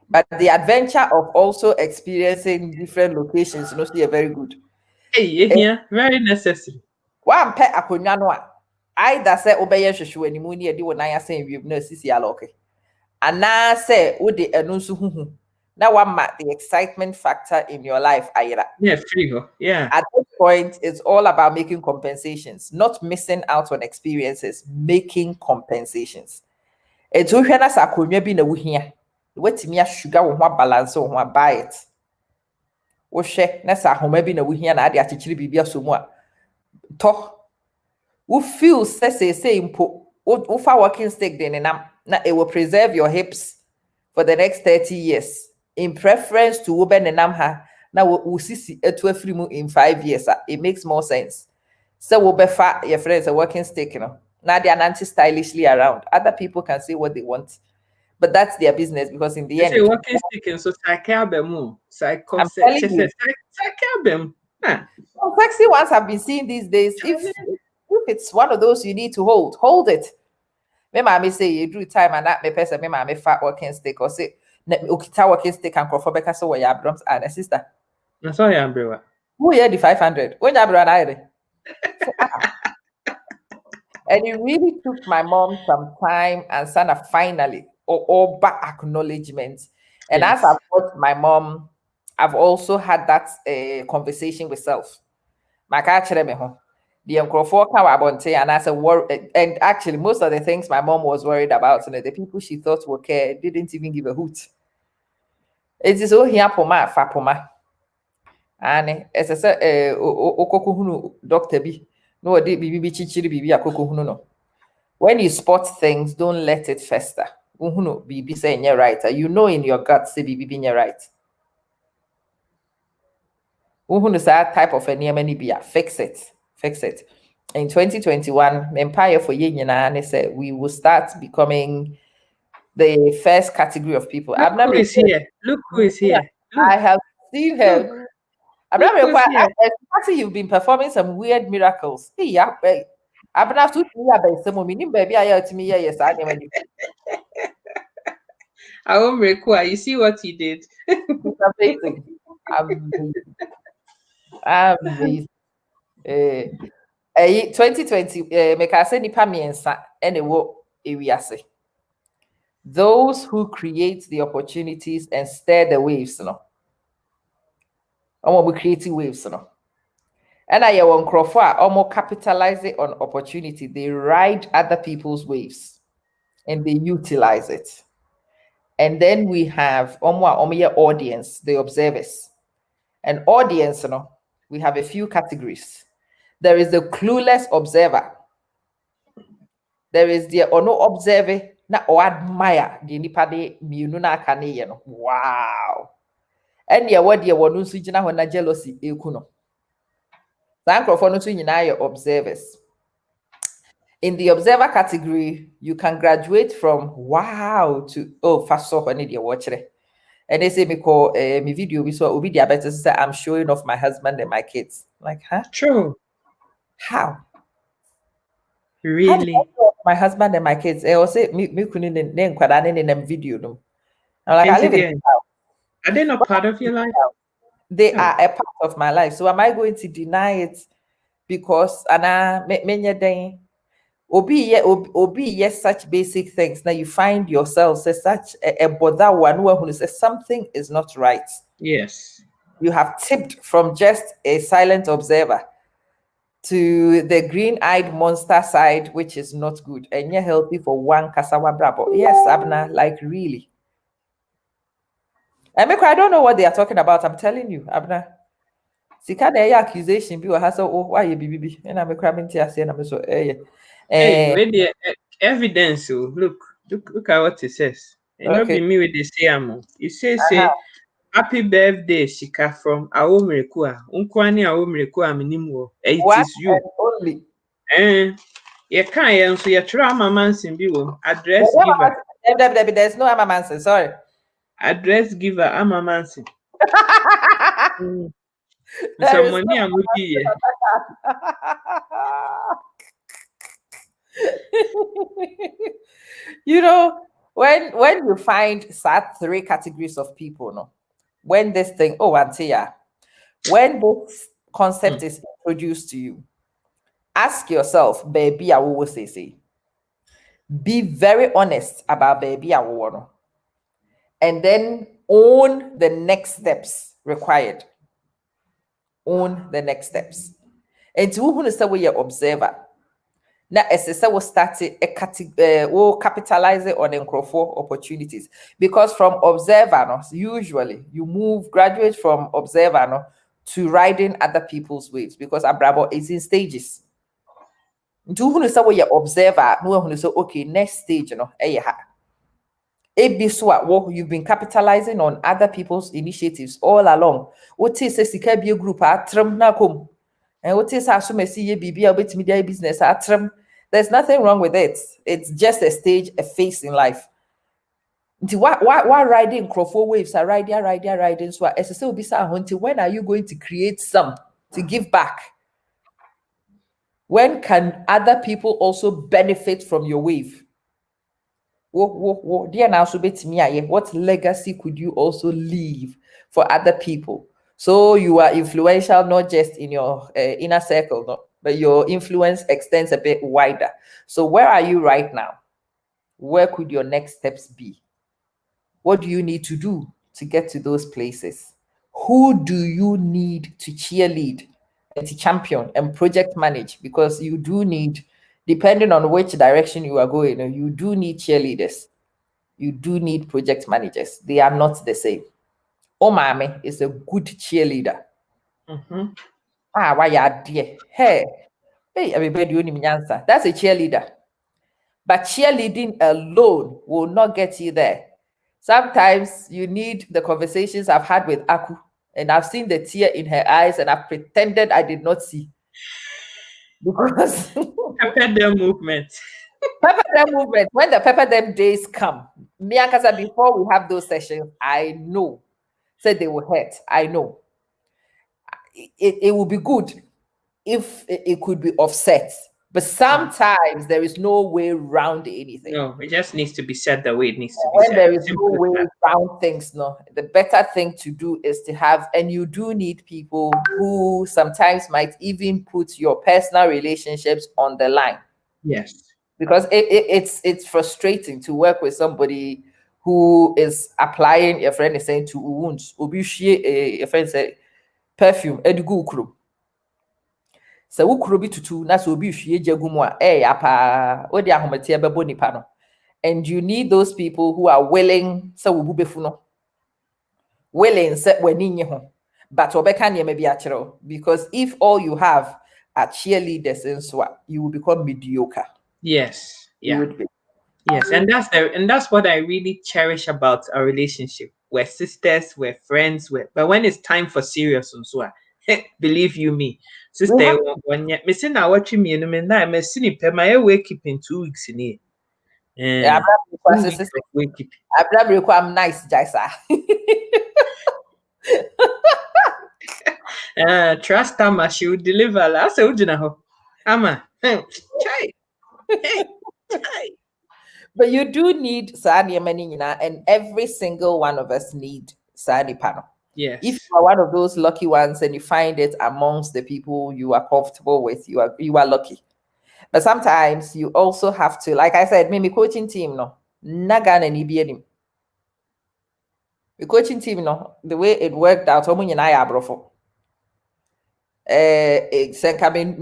But the adventure of also experiencing different locations, still very good. Hey, yeah, very necessary. One pet akonya no a either say obeye hwehwe animu ne edi wonan asan wiem na sisi ala okay. Ana say wo de enu nso huhu na wama the excitement factor in your life ayira. Yeah, free go. Yeah. At this point, it's all about making compensations, not missing out on experiences, making compensations. It's who na sa akonya bi na wo hia. Wetimi a sugar wo ho balance wo ho buy it. Wo hwe na sa ahoma bi na wo hia na ade akyekire bibia so mu a to who feels say impo who walking stick then na it will preserve your hips for the next 30 years in preference to wo benenam ha na wo sisi etu afiri mu in 5 years. It makes more sense. So wo befa your friends a walking stick, now they are anti-stylishly around. Other people can say what they want, but that's their business, because in the end, walking stick and so psychabemu, psychabem. Sexy ones have been seen these days. If it's one of those you need to hold it. Me mommy say you do time and that me person me mommy fat walking stick or say ukita walking stick and crofobeka so your abdoms and sister. That's all your umbrella. Who here the 500? When your brother and it really took my mom some time and Sana finally or back acknowledgement. And as I've watched my mom, I've also had that conversation with self. My catcher me home. The Uncle and I said, and actually, most of the things my mom was worried about, the people she thought would care didn't even give a hoot. It is all here poma fa poma. And as I said, Dr. B, no, bibi chichiri bibi akoko no. When you spot things, don't let it fester. Bibi saying you're right. You know in your gut, say bibi being right. That type of a fix it. In 2021, Empire for Yen said we will start becoming the first category of people. Look who is here. Look who is here. I have seen her. I'm not actually you've been performing some weird miracles. Yeah, I'm not too baby. Yes, I never knew. I won't require. You see what he did. It's amazing. Amazing. 2020 make I say nipa miensa ene wo ewiase. Those who create the opportunities and stir the waves, we create waves, and I want Crawford almost capitalizing on opportunity. They ride other people's waves. and they utilize it. And then we have audience, the observers. And audience, we have a few categories. There is the clueless observer. There is the ono observer na or admire the nipa de mienu na aka ne ye no. Wow. And ye what ye wonu nso gina ho na jealousy eku no. Saa nkrofo no so nyina ye observers. In the observer category, you can graduate from wow to fast so when you watch it. And they say me call me video we saw obi dia better say I'm showing off my husband and my kids. Like, huh? True. How? Really? How do I show off my husband and my kids? I say me couldn't name kwadane in them video no. I'm like, I live in are they not part of your life? They are a part of my life. So am I going to deny it because Anna me Obi yes such basic things. Now you find yourself say such a bother one who says something is not right. Yes. You have tipped from just a silent observer to the green-eyed monster side, which is not good. And you're healthy for one kasawa brabo. Yes, Abna, like really. I don't know what they are talking about. I'm telling you, Abna. Sika na accusation be or so why you be and I'm cramming to say I'm so Hey, with the evidence, look at what it says. And not be me with the same. It says say happy birthday, Shika from Aomerekua. Unkwani Aomerekua minimum. It is you. Only. You can't so you try Mama Simbi address giver. There's no Amamansi, sorry. Address giver Amamansi. Some money I'm with you. You know, when you find three categories of people, no, when this thing, when this concept is introduced to you, ask yourself, baby, I will say, be very honest about baby, I will, and then own the next steps required. Own the next steps. And to who is the way you're observer. Now, SSA will start will capitalize on encrofo opportunities because from observer, usually you graduate from observer to riding other people's waves because Abrabo is in stages. To who is the way you observer, no one say okay, next stage, you've been capitalizing on other people's initiatives all along. What is a Sikabia group at Nakum? And what is Asumesi BB with media business at There's nothing wrong with it. It's just a stage, a phase in life. Why riding Crawford waves are riding so SSL when are you going to create some to give back? When can other people also benefit from your wave? What legacy could you also leave for other people? So you are influential, not just in your inner circle, but your influence extends a bit wider. So where are you right now? Where could your next steps be? What do you need to do to get to those places? Who do you need to cheerlead and to champion and project manage? Because you do need, depending on which direction you are going, you do need cheerleaders. You do need project managers. They are not the same. Omame is a good cheerleader. Why you dear? Hey, everybody only answer. That's a cheerleader. But cheerleading alone will not get you there. Sometimes you need the conversations I've had with Aku, and I've seen the tear in her eyes, and I've pretended I did not see. Because pepper them movement. When the pepper them days come, me and Kasa, before we have those sessions, I know, said they will hurt. I know. It will be good if it could be offset. But sometimes there is no way around anything. No, it just needs to be said the way it needs to be when said. There is no way around things, the better thing to do is to have, and you do need people who sometimes might even put your personal relationships on the line. Yes. Because it's frustrating to work with somebody who is applying, your friend is saying, to wounds. Your friend say, perfume, edugu ukro. So ukro bi tutu, na so obi hwie jagumwa, apa, odi ahomete bebo nipa no. And you need those people who are willing, so willing, but because if all you have are cheerleaders in SWAT, you will become mediocre. Yes. You Yeah. would be. Yes. And that's what I really cherish about our relationship. We're sisters, we're friends, but when it's time for serious and so believe you me, sister, when you missing now watching me and I'm a cynic, my wake keeping 2 weeks in here. Yeah, 2 weeks of wake keeping. I'm nice, Jaisa. Trust Ama, she will deliver. Last Ama, chai. But you do need Sani and every single one of us need Sani panel. Yes. If you are one of those lucky ones and you find it amongst the people you are comfortable with, you are lucky. But sometimes you also have to, like I said, maybe coaching team no. Nagan and EBN. The coaching team no, the way it worked out, me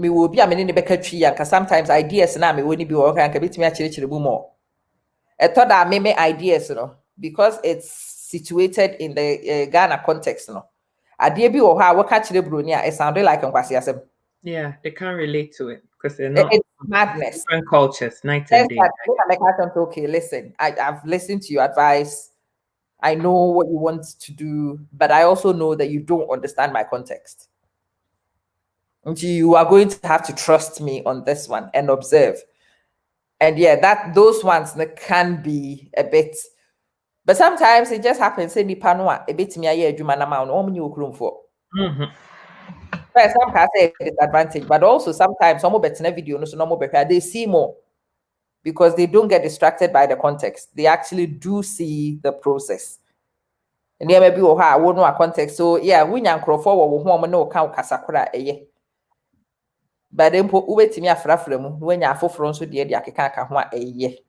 will be a minute because sometimes ideas na me won't be working and bit me actually more. I thought that maybe ideas, because it's situated in the Ghana context, idea be or how catch the Brunia, it sounded like Nkwasiasem. Yeah, they can't relate to it because they're not It's madness. different cultures, night and day. Okay, listen, I've listened to your advice. I know what you want to do, but I also know that you don't understand my context. You are going to have to trust me on this one and observe. And yeah, those ones can be a bit, but sometimes it just happens. Say nipanwa a bit me a juma na ma no you room for. Some can say disadvantage, but also sometimes some better video no so no more they see more because they don't get distracted by the context. They actually do see the process. And there may be I won't know a context. So yeah, we nyan crofo wo ho no kan kasakura eye. But then po ubetimi afrafra mu when ya afoforo nso de de akeka aka ho eye.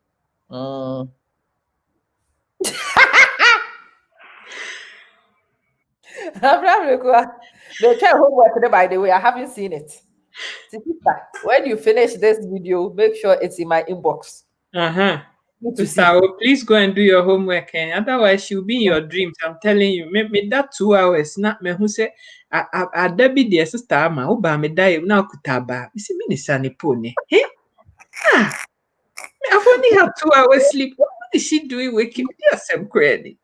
They try homework today, by the way. I haven't seen it. When you finish this video, make sure it's in my inbox. Sister, please go and do your homework. Otherwise, she'll be in your dreams. I'm telling you. Maybe that 2 hours, not me who say, I Debbie, dear sister, Ama, Oba, me die now, Kutaba. You see, me, Sunny Pony. Hey? I've only had 2 hours sleep. What is she doing waking? Yes, I'm crazy.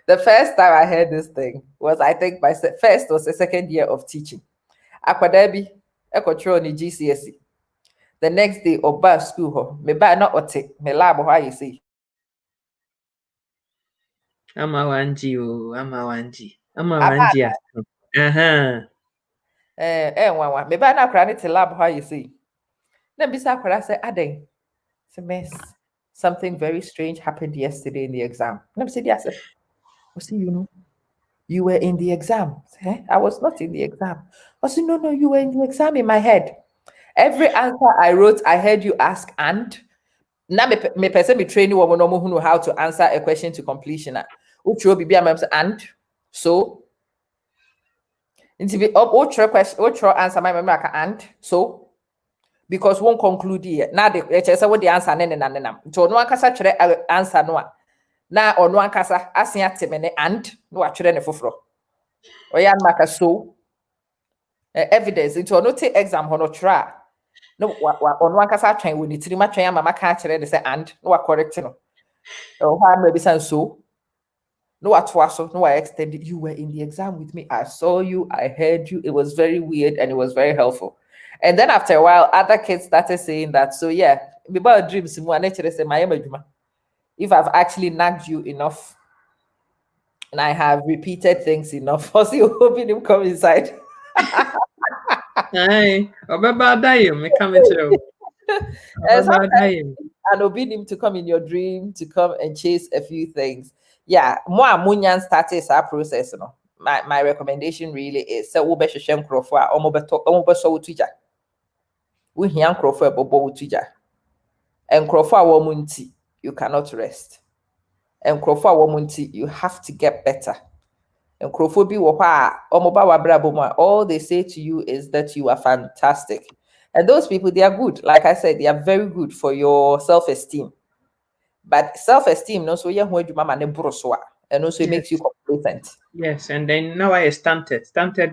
The first time I heard this thing was, I think, my first or second year of teaching. Akwadebi, Ekotro ni GCSE. The next day, Oba school, me ba not ote, me lab, how you see. I'm a wanji. Me ba na kra ni lab, how you see. Then bisa kra say, Aden, miss, something very strange happened yesterday in the exam. Let me say, yes, you know, you were in the exam. I was not in the exam. I said, no, you were in the exam in my head. Every answer I wrote, I heard you ask and. Now me person be training woman who know how to answer a question to completion. Which will be and so. Into be up answer my memory and so. Because won't conclude here. Now the what the answer and so no one can answer no. Now or no one can ask and no actually for or yan maka so evidence into no take exam or no try. No, on one case train we need to much mama can't say and no correct no. Oh, maybe so. No, what was so no, I extended. You were in the exam with me. I saw you, I heard you. It was very weird and it was very helpful. And then after a while, other kids started saying that. So yeah, about dreams, if I've actually nagged you enough and I have repeated things enough, for you hoping him come inside. Aye, me coming to and obey him to come in your dream, to come and chase a few things. Yeah, more Munyan started our process. No, my recommendation really is so we better share crofwa almost so tija. We hear crofwa bobo tija. And crofwa womunti, you cannot rest. And crofwa womunti, you have to get better. And crofobia all they say to you is that you are fantastic. And those people, they are good. Like I said, they are very good for your self-esteem. But self-esteem, no, so yeah, when you mama ne broswa, and also it makes you complacent. Yes, and then now I stunted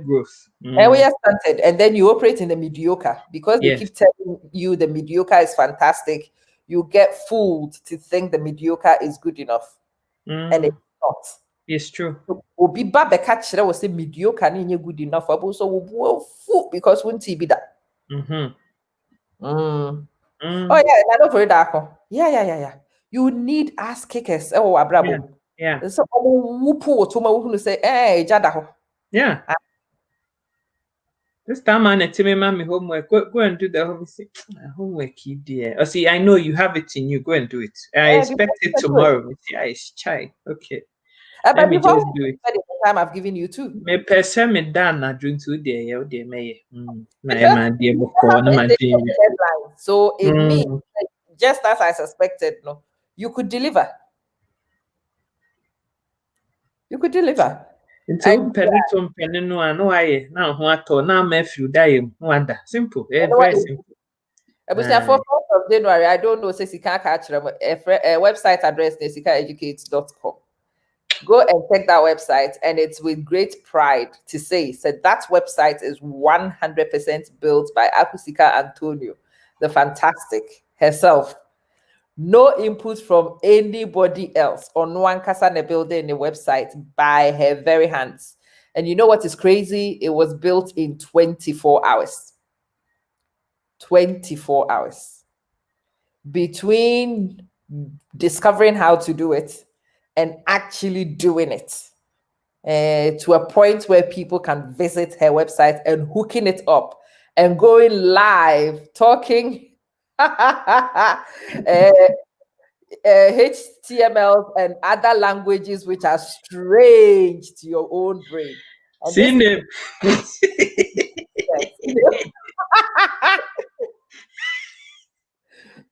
growth. And we are stunted, and then you operate in the mediocre because they Yes. keep telling you the mediocre is fantastic. You get fooled to think the mediocre is good enough, and it's not. It's true. Obi ba beka kyerɛ wo sɛ mediocre ne nyɛ good enough. Abo so wo bu fool because won't be that. Oh yeah, I don't for that. Yeah. You need ass kickers. Oh, abrabo. Yeah. So whoop to my who say, hey, jada ho. Yeah. This time I need to make my homework. Go and do the homework, dear. Oh, see, I know you have it in you. Go and do it. I expect it tomorrow. Yeah, it's chai. Okay. Let me just do it. The time I've given you too. Me person me done na drink to there. Yeah, there may. Na man dear before na man. So it means just as I suspected, no, you could deliver. You could deliver. Until penny no I know I now what to now Matthew die wonder. Simple. Very simple. For 4th of January, I don't know, says you can't catch them. A website address is sikaeducate.com. Go and check that website, and it's with great pride to say that website is 100% built by Akusika Antonio, the fantastic herself. No input from anybody else on one Kasane building the website by her very hands. And you know what is crazy? It was built in 24 hours. 24 hours. Between discovering how to do it and actually doing it to a point where people can visit her website and hooking it up and going live, talking HTML and other languages which are strange to your own brain. Seen it.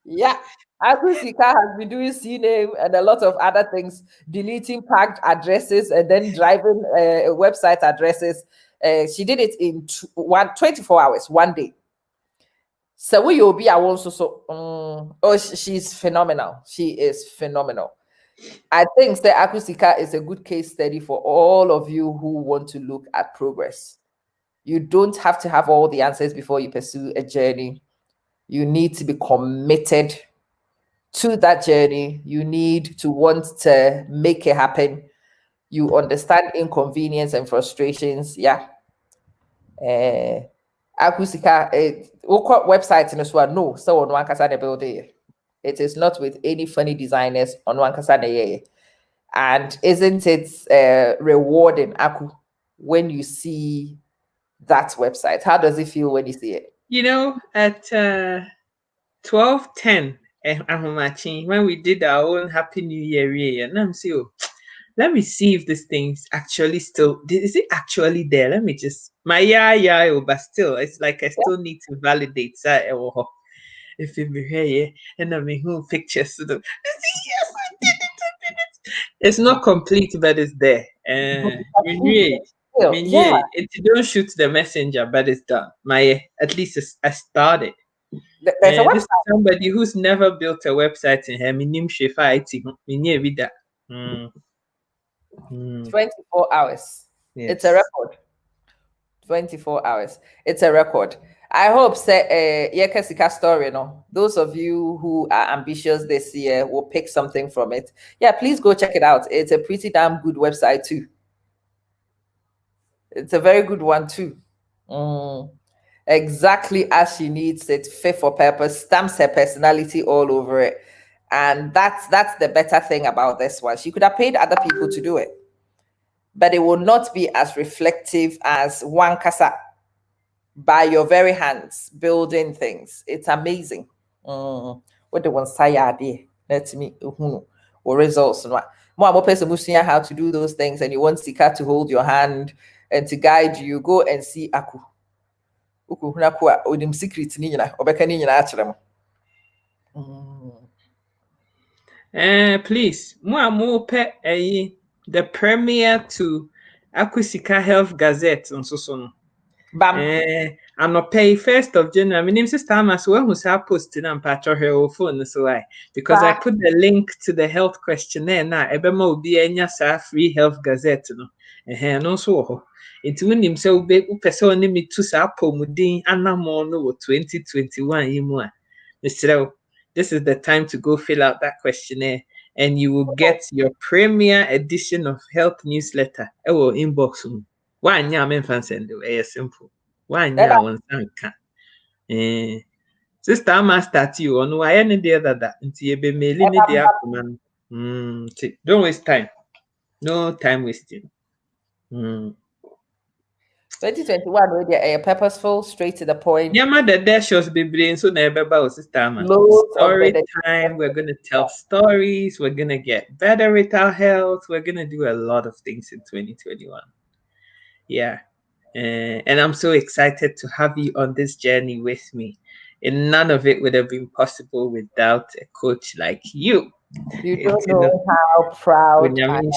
Yeah, Akusika has been doing CNAME and a lot of other things, deleting packed addresses and then driving website addresses. She did it in 24 hours, one day. So we will be she's phenomenal. She is phenomenal. I think the Akusika is a good case study for all of you who want to look at progress. You don't have to have all the answers before you pursue a journey. You need to be committed to that journey. You need to want to make it happen. You understand inconvenience and frustrations. Yeah. Akusika, website in Aswa, no, so on one kasane building. It is not with any funny designers on one kasane. And isn't it rewarding, Aku, when you see that website? How does it feel when you see it? You know, at 12:10, when we did our own Happy New Year, and I'm saying, let me see if this thing's actually still is it actually there? Let me just but still, it's like I still need to validate that. If it be here, and I mean, who pictures to them? Yes, I did it. It's not complete, but it's there. It don't shoot the messenger, but it's done. At least I started. There's a website. This is somebody who's never built a website in her minim shefa it. 24 hours. Yes. It's a record. 24 hours. It's a record. I hope Yekesika story, those of you who are ambitious this year will pick something from it. Yeah, please go check it out. It's a pretty damn good website too. It's a very good one too. Exactly as she needs it, fit for purpose, stamps her personality all over it. And that's the better thing about this one. She could have paid other people to do it, but it will not be as reflective as one casa by your very hands building things. It's amazing. What the one say let me or results. More person how to do those things, and you want Sika to hold your hand and to guide you. Go and see Aku. Secret please, the premier to Akusika Health Gazette on Sosono. Bam. I'm not pay 1st of January. My name is Thomas. When was I posting on patch her phone? So I because I Ba. put the link to the health questionnaire now. Ebema will be any free health gazette. No, and also it when him so big person me to sa pomudin anamo no 2021 yimwa. Mr. This is the time to go fill out that questionnaire and you will get your premier edition of health newsletter. Ewo inbox. Why I'm send it simple. Wanyɛ a wo nsa nka. Sister ama start you ɔno wayɛ ne deɛ dada nti yɛbɛmaili ne deɛ akoma no. Nti don't waste time. No time wasting. 2021 already a purposeful, straight to the point. Nneɛma dɛdɛ shows bebree nso na ɛbɛba wo sister ama. Loads of Story the time, we're gonna tell stories, we're gonna get better with our health, we're gonna do a lot of things in 2021. Yeah. And I'm so excited to have you on this journey with me. And none of it would have been possible without a coach like you. You don't know how proud I am.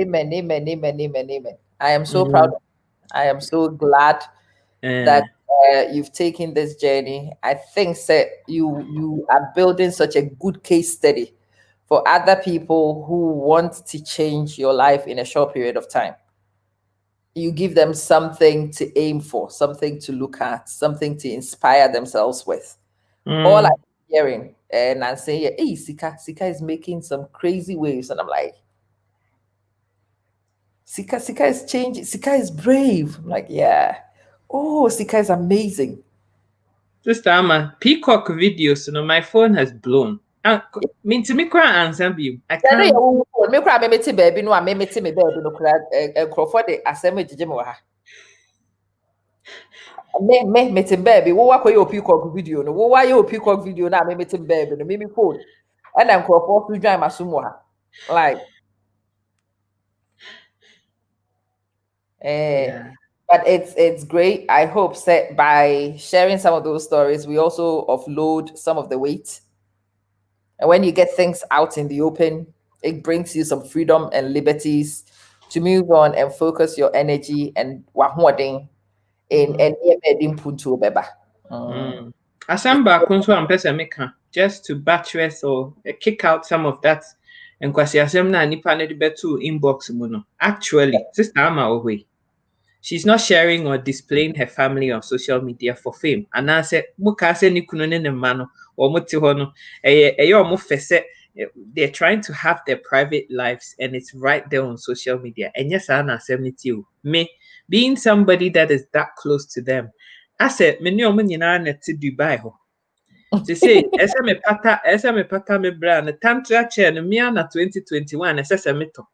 Amen, amen, amen, amen, amen. I am so proud. I am so glad that you've taken this journey. I think that you are building such a good case study for other people who want to change your life in a short period of time. You give them something to aim for, something to look at, something to inspire themselves with. All I'm hearing and I'm saying, hey, Sika is making some crazy waves. And I'm like, Sika is changing. Sika is brave. I'm like, yeah. Oh, Sika is amazing. Sister Ama, peacock videos, my phone has blown. I can't. Me cry, me baby, no, me baby, no, Crawford, the assembly, me baby, what your peacock video, no, why your peacock video now, me baby, no, me phone, and then Crawford to join my sumo, like, but it's great. I hope that by sharing some of those stories, we also offload some of the weight. And when you get things out in the open, it brings you some freedom and liberties to move on and focus your energy and wahooding in any punto beba. Asamba kunso ampesa meka just to buttress or kick out some of that and kwasi asem na nipa ne de betu inbox mu no. Actually, Sister Ama Owe, she's not sharing or displaying her family on social media for fame. And I said, muka se ni kunu ne mano or muti hono they're trying to have their private lives and it's right there on social media. And yes, I na you. Me being somebody that is that close to them. I said, many nyina to Dubai ho. To say, esa me pata me bra na tantra chair no me na 2021 esa me to.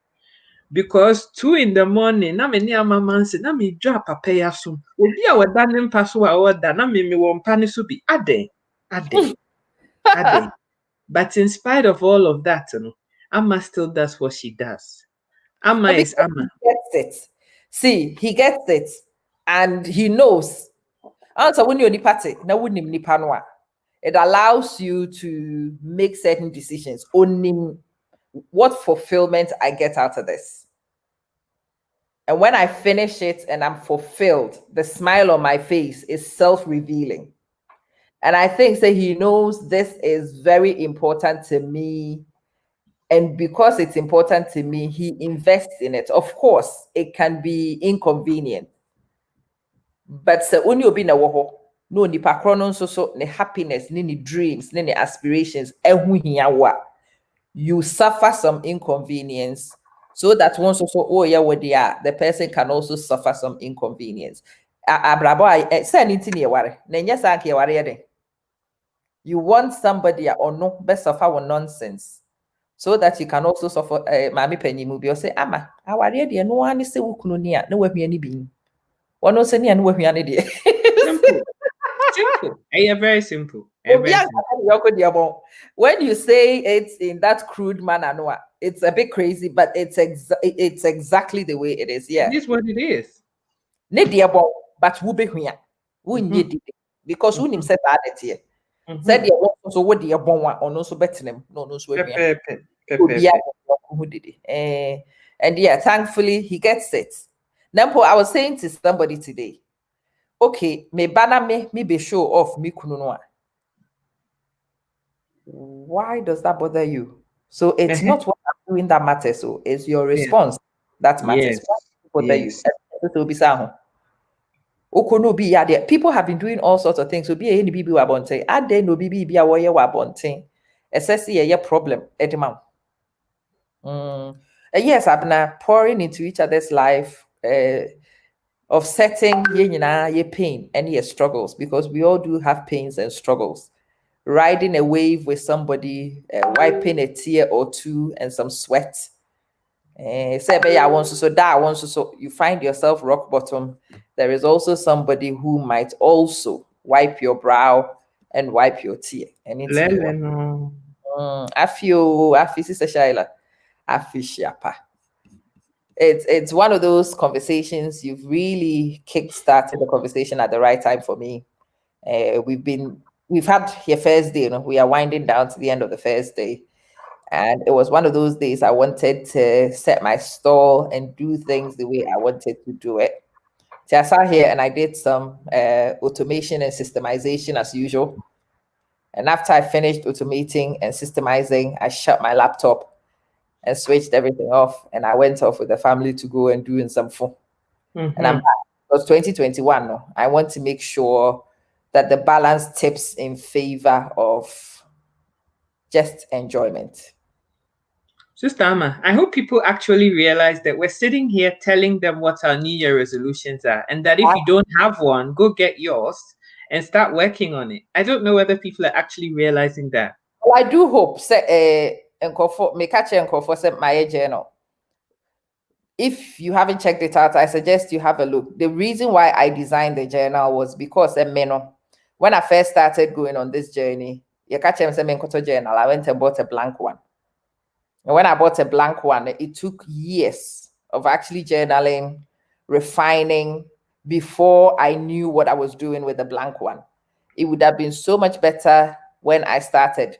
Because 2 a.m, na me ni amama nse na me dwa papa ya so. Obi a wada ne mpa so a wada na me wo mpa ne so bi. Ade. But in spite of all of that, Amma still does what she does. Amma is Amma. He gets it. See, he gets it. And he knows. Answer when you're ni party, na wouldn't ni panwa. It allows you to make certain decisions. Only what fulfillment I get out of this. And when I finish it and I'm fulfilled, the smile on my face is self-revealing. And I think that he knows this is very important to me. And because it's important to me, he invests in it. Of course, it can be inconvenient. But when you be na woho, no ni pakrono so ne happiness, ni dreams, ni aspirations, you suffer some inconvenience so that once also oh yeah what they are, the person can also suffer some inconvenience. You want somebody or no best suffer one nonsense so that you can also suffer mami penny movie or say ama aware de no one say wukunu ni a no we hwani bi one no say ni a no we hwani de simple. Very simple. When you say it's in that crude manner, no, it's a bit crazy, but it's exactly the way it is. Yeah, it is what it is. But who be here? Because who said that here? Said so what the bon one or no so better them no so and yeah, thankfully he gets it. Nampo, I was saying to somebody today, okay, me bana me be show off me kununwa. Why does that bother you? So it's not what I'm doing that matters. So it's your response that matters. Yes. Why does it bother you? People have been doing all sorts of things. So be a BB wabonte. Add then no BB be a warrior wabonte. Assessing a problem. Edema. Yes, I've been pouring into each other's life, offsetting your pain and your struggles, because we all do have pains and struggles. Riding a wave with somebody, wiping a tear or two and some sweat. Say, I want to so that I want to so you find yourself rock bottom. There is also somebody who might also wipe your brow and wipe your tear. And it's I feel Sister Shaila. I feel Shiapa. It's one of those conversations you've really kick-started the conversation at the right time for me. We've had your first day, we are winding down to the end of the first day. And it was one of those days I wanted to set my stall and do things the way I wanted to do it. So I sat here and I did some automation and systemization as usual. And after I finished automating and systemizing, I shut my laptop and switched everything off. And I went off with the family to go and doing some fun. And I'm back. It was 2021. No? I want to make sure that the balance tips in favor of just enjoyment. Sister Amma, I hope people actually realize that we're sitting here telling them what our New Year resolutions are, and that if you don't have one, go get yours and start working on it. I don't know whether people are actually realizing that. Well, I do hope. Me catch my journal. If you haven't checked it out, I suggest you have a look. The reason why I designed the journal was because when I first started going on this journey, journal, I went and bought a blank one. And when I bought a blank one, it took years of actually journaling, refining before I knew what I was doing with the blank one. It would have been so much better when I started.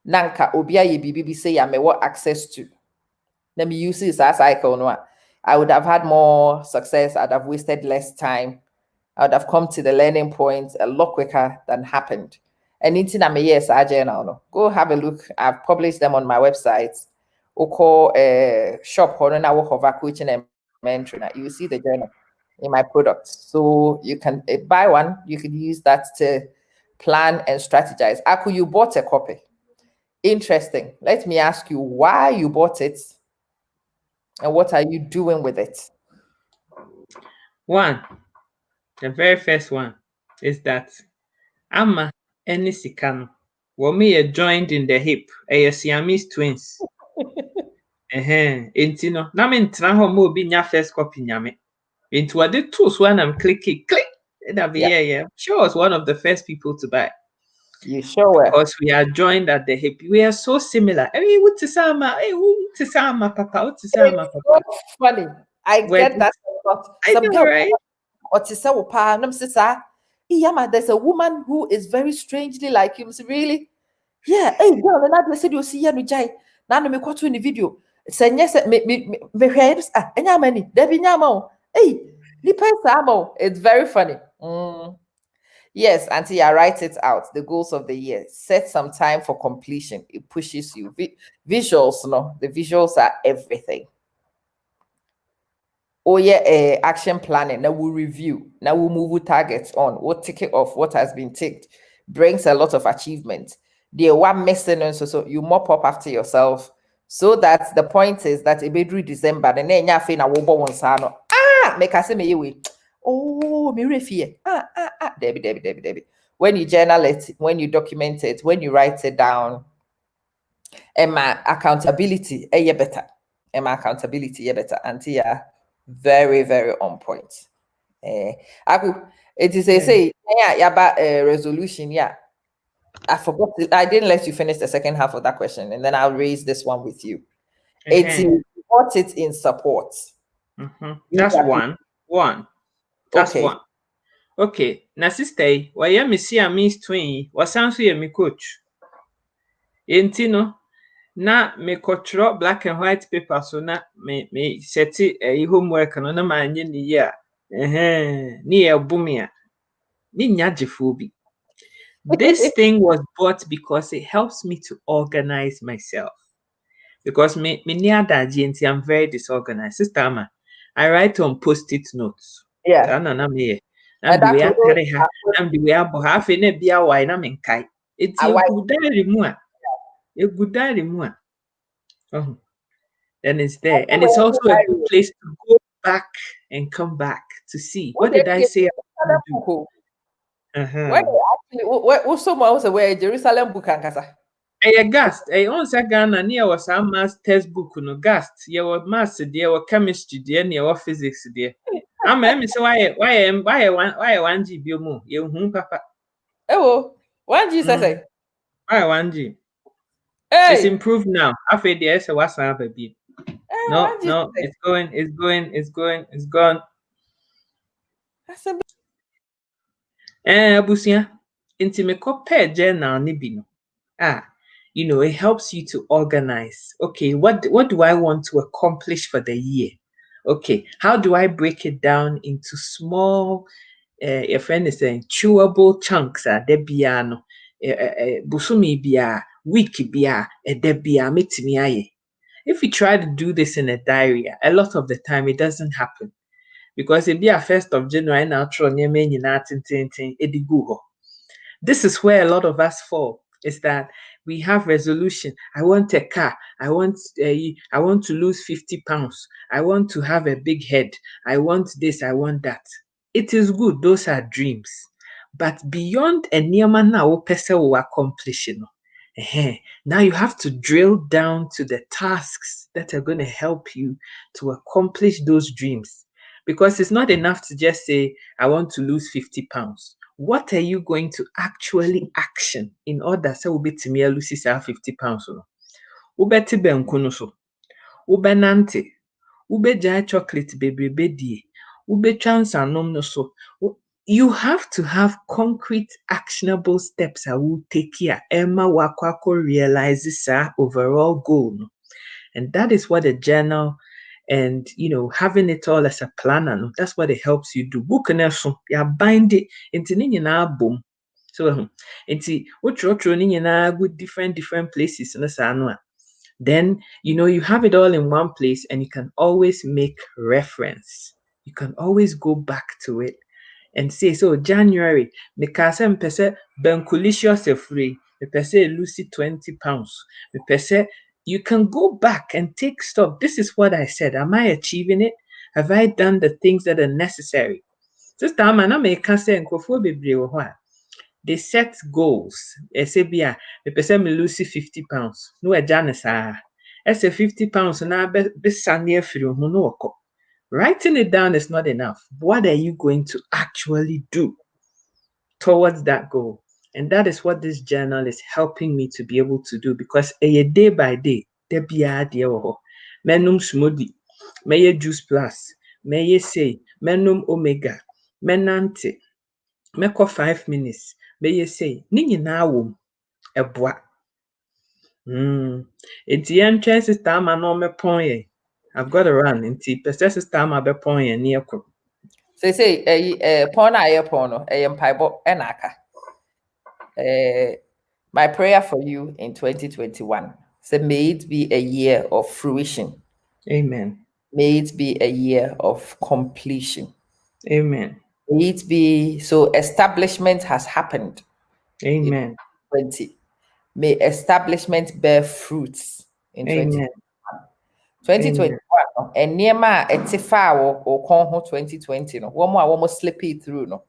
Nanka obia ye bibi say ya me what access to. Let me use this as cycle. No, I would have had more success. I'd have wasted less time. I would have come to the learning points a lot quicker than happened. And into my yes, I journal. No, go have a look. I've published them on my website. Oko shop honour coaching and mentoring. You see the journal in my products, so you can buy one. You can use that to plan and strategize. Aku, you bought a copy. Interesting. Let me ask you why you bought it and what are you doing with it? One, the very first one is that Amma and Sikano were me joined in the hip, a Siamese twins. Intino, na me ntena ho mo bi nya first copy nyame. Into what the tools when I'm clicking, click. That be yeah. She was one of the first people to buy. You sure were. Because we are joined at the hip. We are so similar. Hey, what to sama? Hey, what to sama, papa? What to sama, papa? So funny. I get that. I know, right? Or to say, there's a woman who is very strangely like him. So really? Yeah. Hey, girl, and I said you see ya no jai. Now me kwatu in the video. Say yes, me head many. Debbie nyamo. Hey, it's very funny. Yes, Auntie, I write it out. The goals of the year. Set some time for completion. It pushes you. Visuals, no. The visuals are everything. Oh yeah, action planning. Now we'll review. Now we'll move with targets on. We'll tick it off. What has been ticked brings a lot of achievement. The one missing, so you mop up after yourself. So that the point is that it be December. The name yafe na wobo wonsano. Make us say me we. Oh, me refie. Debbie. When you journal it, when you document it, when you write it down, and my accountability, better. And my accountability, better. Auntie, very, very on point. It is a say, resolution, I forgot. I didn't let you finish the second half of that question, and then I'll raise this one with you. It's what it's in support. That's one. That's okay. One. Okay. Now, sister, why am I see a Miss Twin? What sounds here, me coach? Intino. na me kɔtwerɛ black and white paper so na me sɛte homework no na maanyɛ ne yie a ne yɛ bo me a ne nya gyefoɔ bi. This thing was bought because it helps me to organize myself. Because me near that GNT, I'm very disorganized. Sister Ama, I write on post-it notes. Yeah. So na me. And I'm the way that I carry her. I'm the way I bo half in a beer wine. I'm in kai. It's a good diary more. A good diary more. Oh, then it's there, and it's also a good place to go back and come back to see what did I say. When actually, someone was aware Jerusalem book and kasa. Gast. Once Ghana near was our math textbook no gast. You were maths there, or chemistry there, near physics there. I'm say why 1 GB more? You papa. Oh, 1G say. Why 1G? Hey. It's improved now. After the S was baby. No, it's gone. Abusia. Inti me kopɛ journal ni bi no. It helps you to organize. Okay, what do I want to accomplish for the year? Okay, how do I break it down into small, your friend is saying, chewable chunks? Debiano, busumi bia, week bia, debia, mitimi aye. If you try to do this in a diary, a lot of the time it doesn't happen because it be a 1st of January now. This is where a lot of us fall. Is that we have resolution. I want a car. I want to lose 50 pounds. I want to have a big head. I want this. I want that. It is good. Those are dreams. But beyond a niyama na wo pese wo accomplish no. Now you have to drill down to the tasks that are going to help you to accomplish those dreams. Because it's not enough to just say, I want to lose 50 pounds. What are you going to actually action in order so we to me lose 50 pounds? Ubeti benkuno so. Ubenante. Ubeja chocolate bebrebe die. Ubetwa nsanom no so. You have to have concrete, actionable steps I will take here. Emma Wakwako realizes our overall goal. And that is what a journal and having it all as a planner, that's what it helps you do. Book and so you bind it into boom. So into what good different places and then you have it all in one place and you can always make reference. You can always go back to it and say, so January, me kasa mpese benkulicious free, me pese Lucy 20 pounds, me pese. You can go back and take stock. This is what I said. Am I achieving it? Have I done the things that are necessary? Sister Amana me kasa nkofo bebre wo ho a. They set goals. Esebia, me pese me lose 50 pounds. No agya saa. Ese 50 pounds na be sane afiri ho no woko. Writing it down is not enough. What are you going to actually do towards that goal? And that is what this journal is helping me to be able to do because a day by day, there be idea menum smoothie, may juice plus, may say, menum omega, menante, meko 5 minutes, may say, nini na wom, eboa. It's the entrance system and no me point. I've got to run. Inti pese system abe point near. Say porn aye porno mpaibo enaka. My prayer for you in 2021. So may it be a year of fruition. Amen. May it be a year of completion. Amen. May it be so establishment has happened. Amen. In 2020. May establishment bear fruits in 2021. And near my etifa or conho 2020 no one more slip it through no.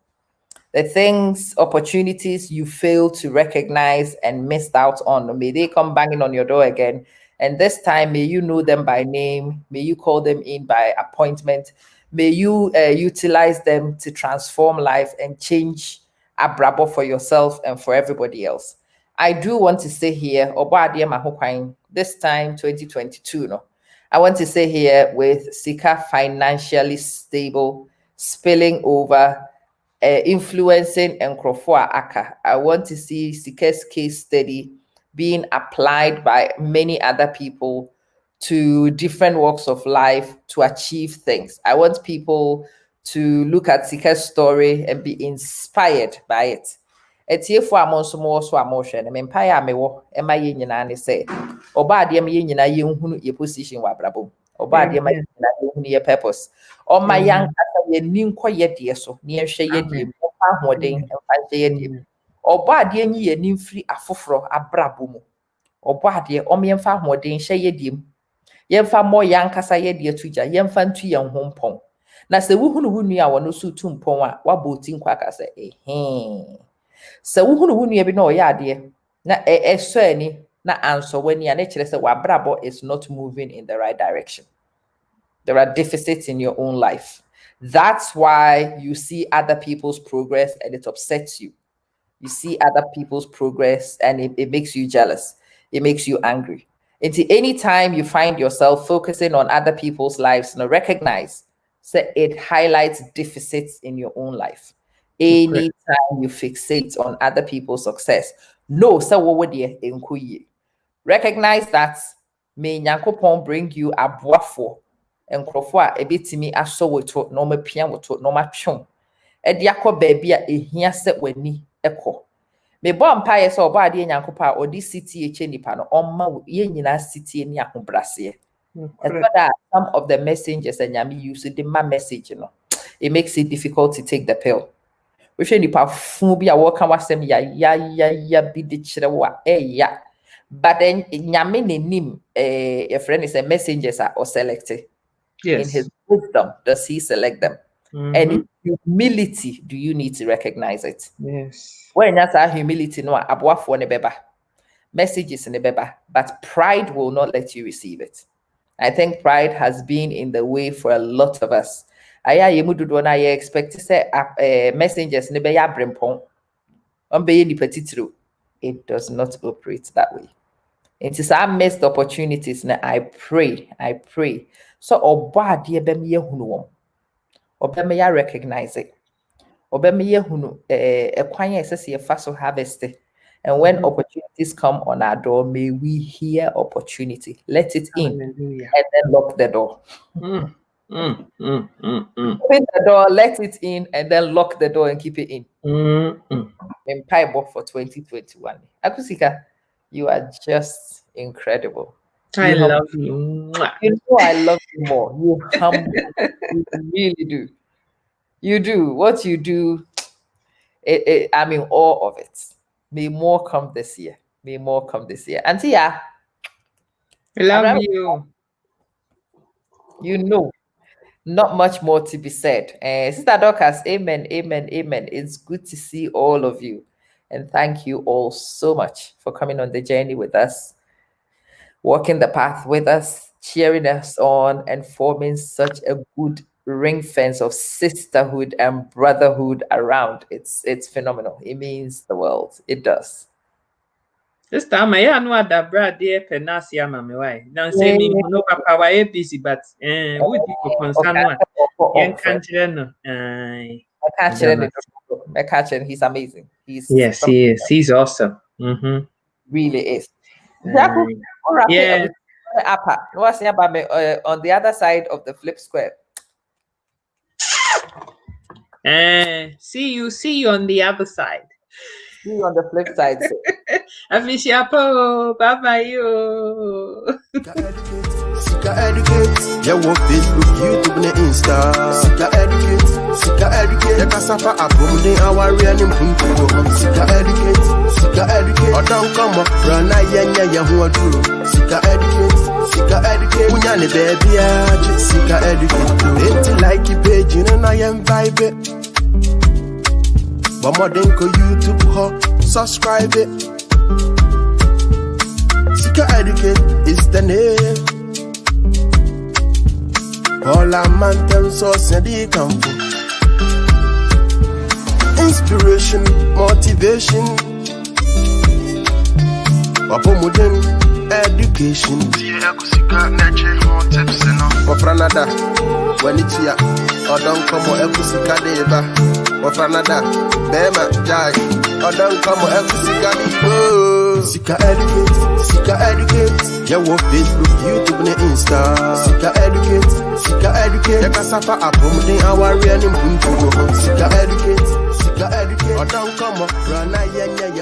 The things, opportunities you failed to recognize and missed out on, may they come banging on your door again. And this time, may you know them by name. May you call them in by appointment. May you utilize them to transform life and change abrabo for yourself and for everybody else. I do want to say here, this time, 2022, no. I want to say here with Sika financially stable, spilling over, influencing and Aka. I want to see Sika's case study being applied by many other people to different walks of life to achieve things. I want people to look at Sika's story and be inspired by it. Etiefo amonso mo so amoshe na mempa ya mewo e ma ye nyina ne se oba ade ma ye nyina ye nhunu ye position wa brabo oba ade ma ye nyina ye nhunu ye purpose o ma yan kasa ye ninko ye de so ne ye hwe ye de mo fa hoden emfa hwe ye de oba ade nyi ye nimfiri afoforo abrabo mu oba ade o me emfa hoden hwe ye de yemfa mo yan kasa ye de tuja yemfa ntu ye hompon na se wuhunu hunu ya wono su tumpon a waboti nkwa kasa so wuhunu hunu bi na oyade na eso ani na anso wani a na kire say wabrabo is not moving in the right direction. There are deficits in your own life. That's why you see other people's progress and it upsets you. You see other people's progress and it makes you jealous. It makes you angry. Until any time you find yourself focusing on other people's lives, now recognize that it highlights deficits in your own life. Anytime you fixate on other people's success, no, so what would you recognize that may Nyankopon bring you a boafo and crofwa a bit to me as so we talk no piano to no machon. A diaco baby a here set when ni echo. Me bon pie so bad Nyankopa or this city a chenny panel on my yenina city in Yakum Brassier. And that some of the messengers and Yami use it in my message, you know. It makes it difficult to take the pill. We should nipa fun bi a welcome wasem ya bi de kire wa ya but then nyame nenim your friend is a messengers are or selected. Yes. In his wisdom does he select them? And in humility do you need to recognize it? Yes. When that's our humility no aboafo ne beba messages in the beba but pride will not let you receive it. I think pride has been in the way for a lot of us. Aya yemududo na ye expect to say messengers ne be ya brempon on be ni petitru. It does not operate that way. It is our missed opportunities. Now I pray. So oba de be me hunu wom. Oba me ya recognize it. Oba me ye hunu ekwan esese ye fa so harvest. And when opportunities come on our door, may we hear opportunity. Let it in. Hallelujah. And then lock the door. Open the door, let it in, and then lock the door and keep it in. In Bible for 2021. Akusika, you are just incredible. I love you. You know I love you more. You humble. You really do. You do. What you do, I'm in awe of it. May more come this year. May more come this year. Auntie, I love you. You know. Not much more to be said. Sister Dorcas, amen. It's good to see all of you. And thank you all so much for coming on the journey with us, walking the path with us, cheering us on, and forming such a good ring fence of sisterhood and brotherhood around. It's phenomenal. It means the world. It does. This time I know that Brad dear Penasia Mammy. Why? Don't say me no papa why busy, but would you concern one? I can't he's amazing. Yes, he is. He's awesome. Really is. Yeah. On the other side of the flip square. See you on the other side. See you on the flip side. Bye bye. Sika educate. Yeah, what Facebook, YouTube, and Insta. Sika educate. Yeah, Casafa Abumde, our real impunto. Sika educate. Or don't come up, Rana Yanya, who are true. Sika educate. Unyane baby, Sika educate. It's like a page, you know, I am vibe. But more than go YouTube, subscribe it. Sika educate is the name. All our man source and the camp. Inspiration, motivation. Papa modern education. For Canada, when it's here, or don't come or Ekusika deva. For Canada, Bema Jai, or don't come or Ekusika. Sika educate. Yeah, what Facebook, YouTube, and Insta. Sika educate. Yeah, cassava, apomde, our real name, Sika educate. Or don't come up, run,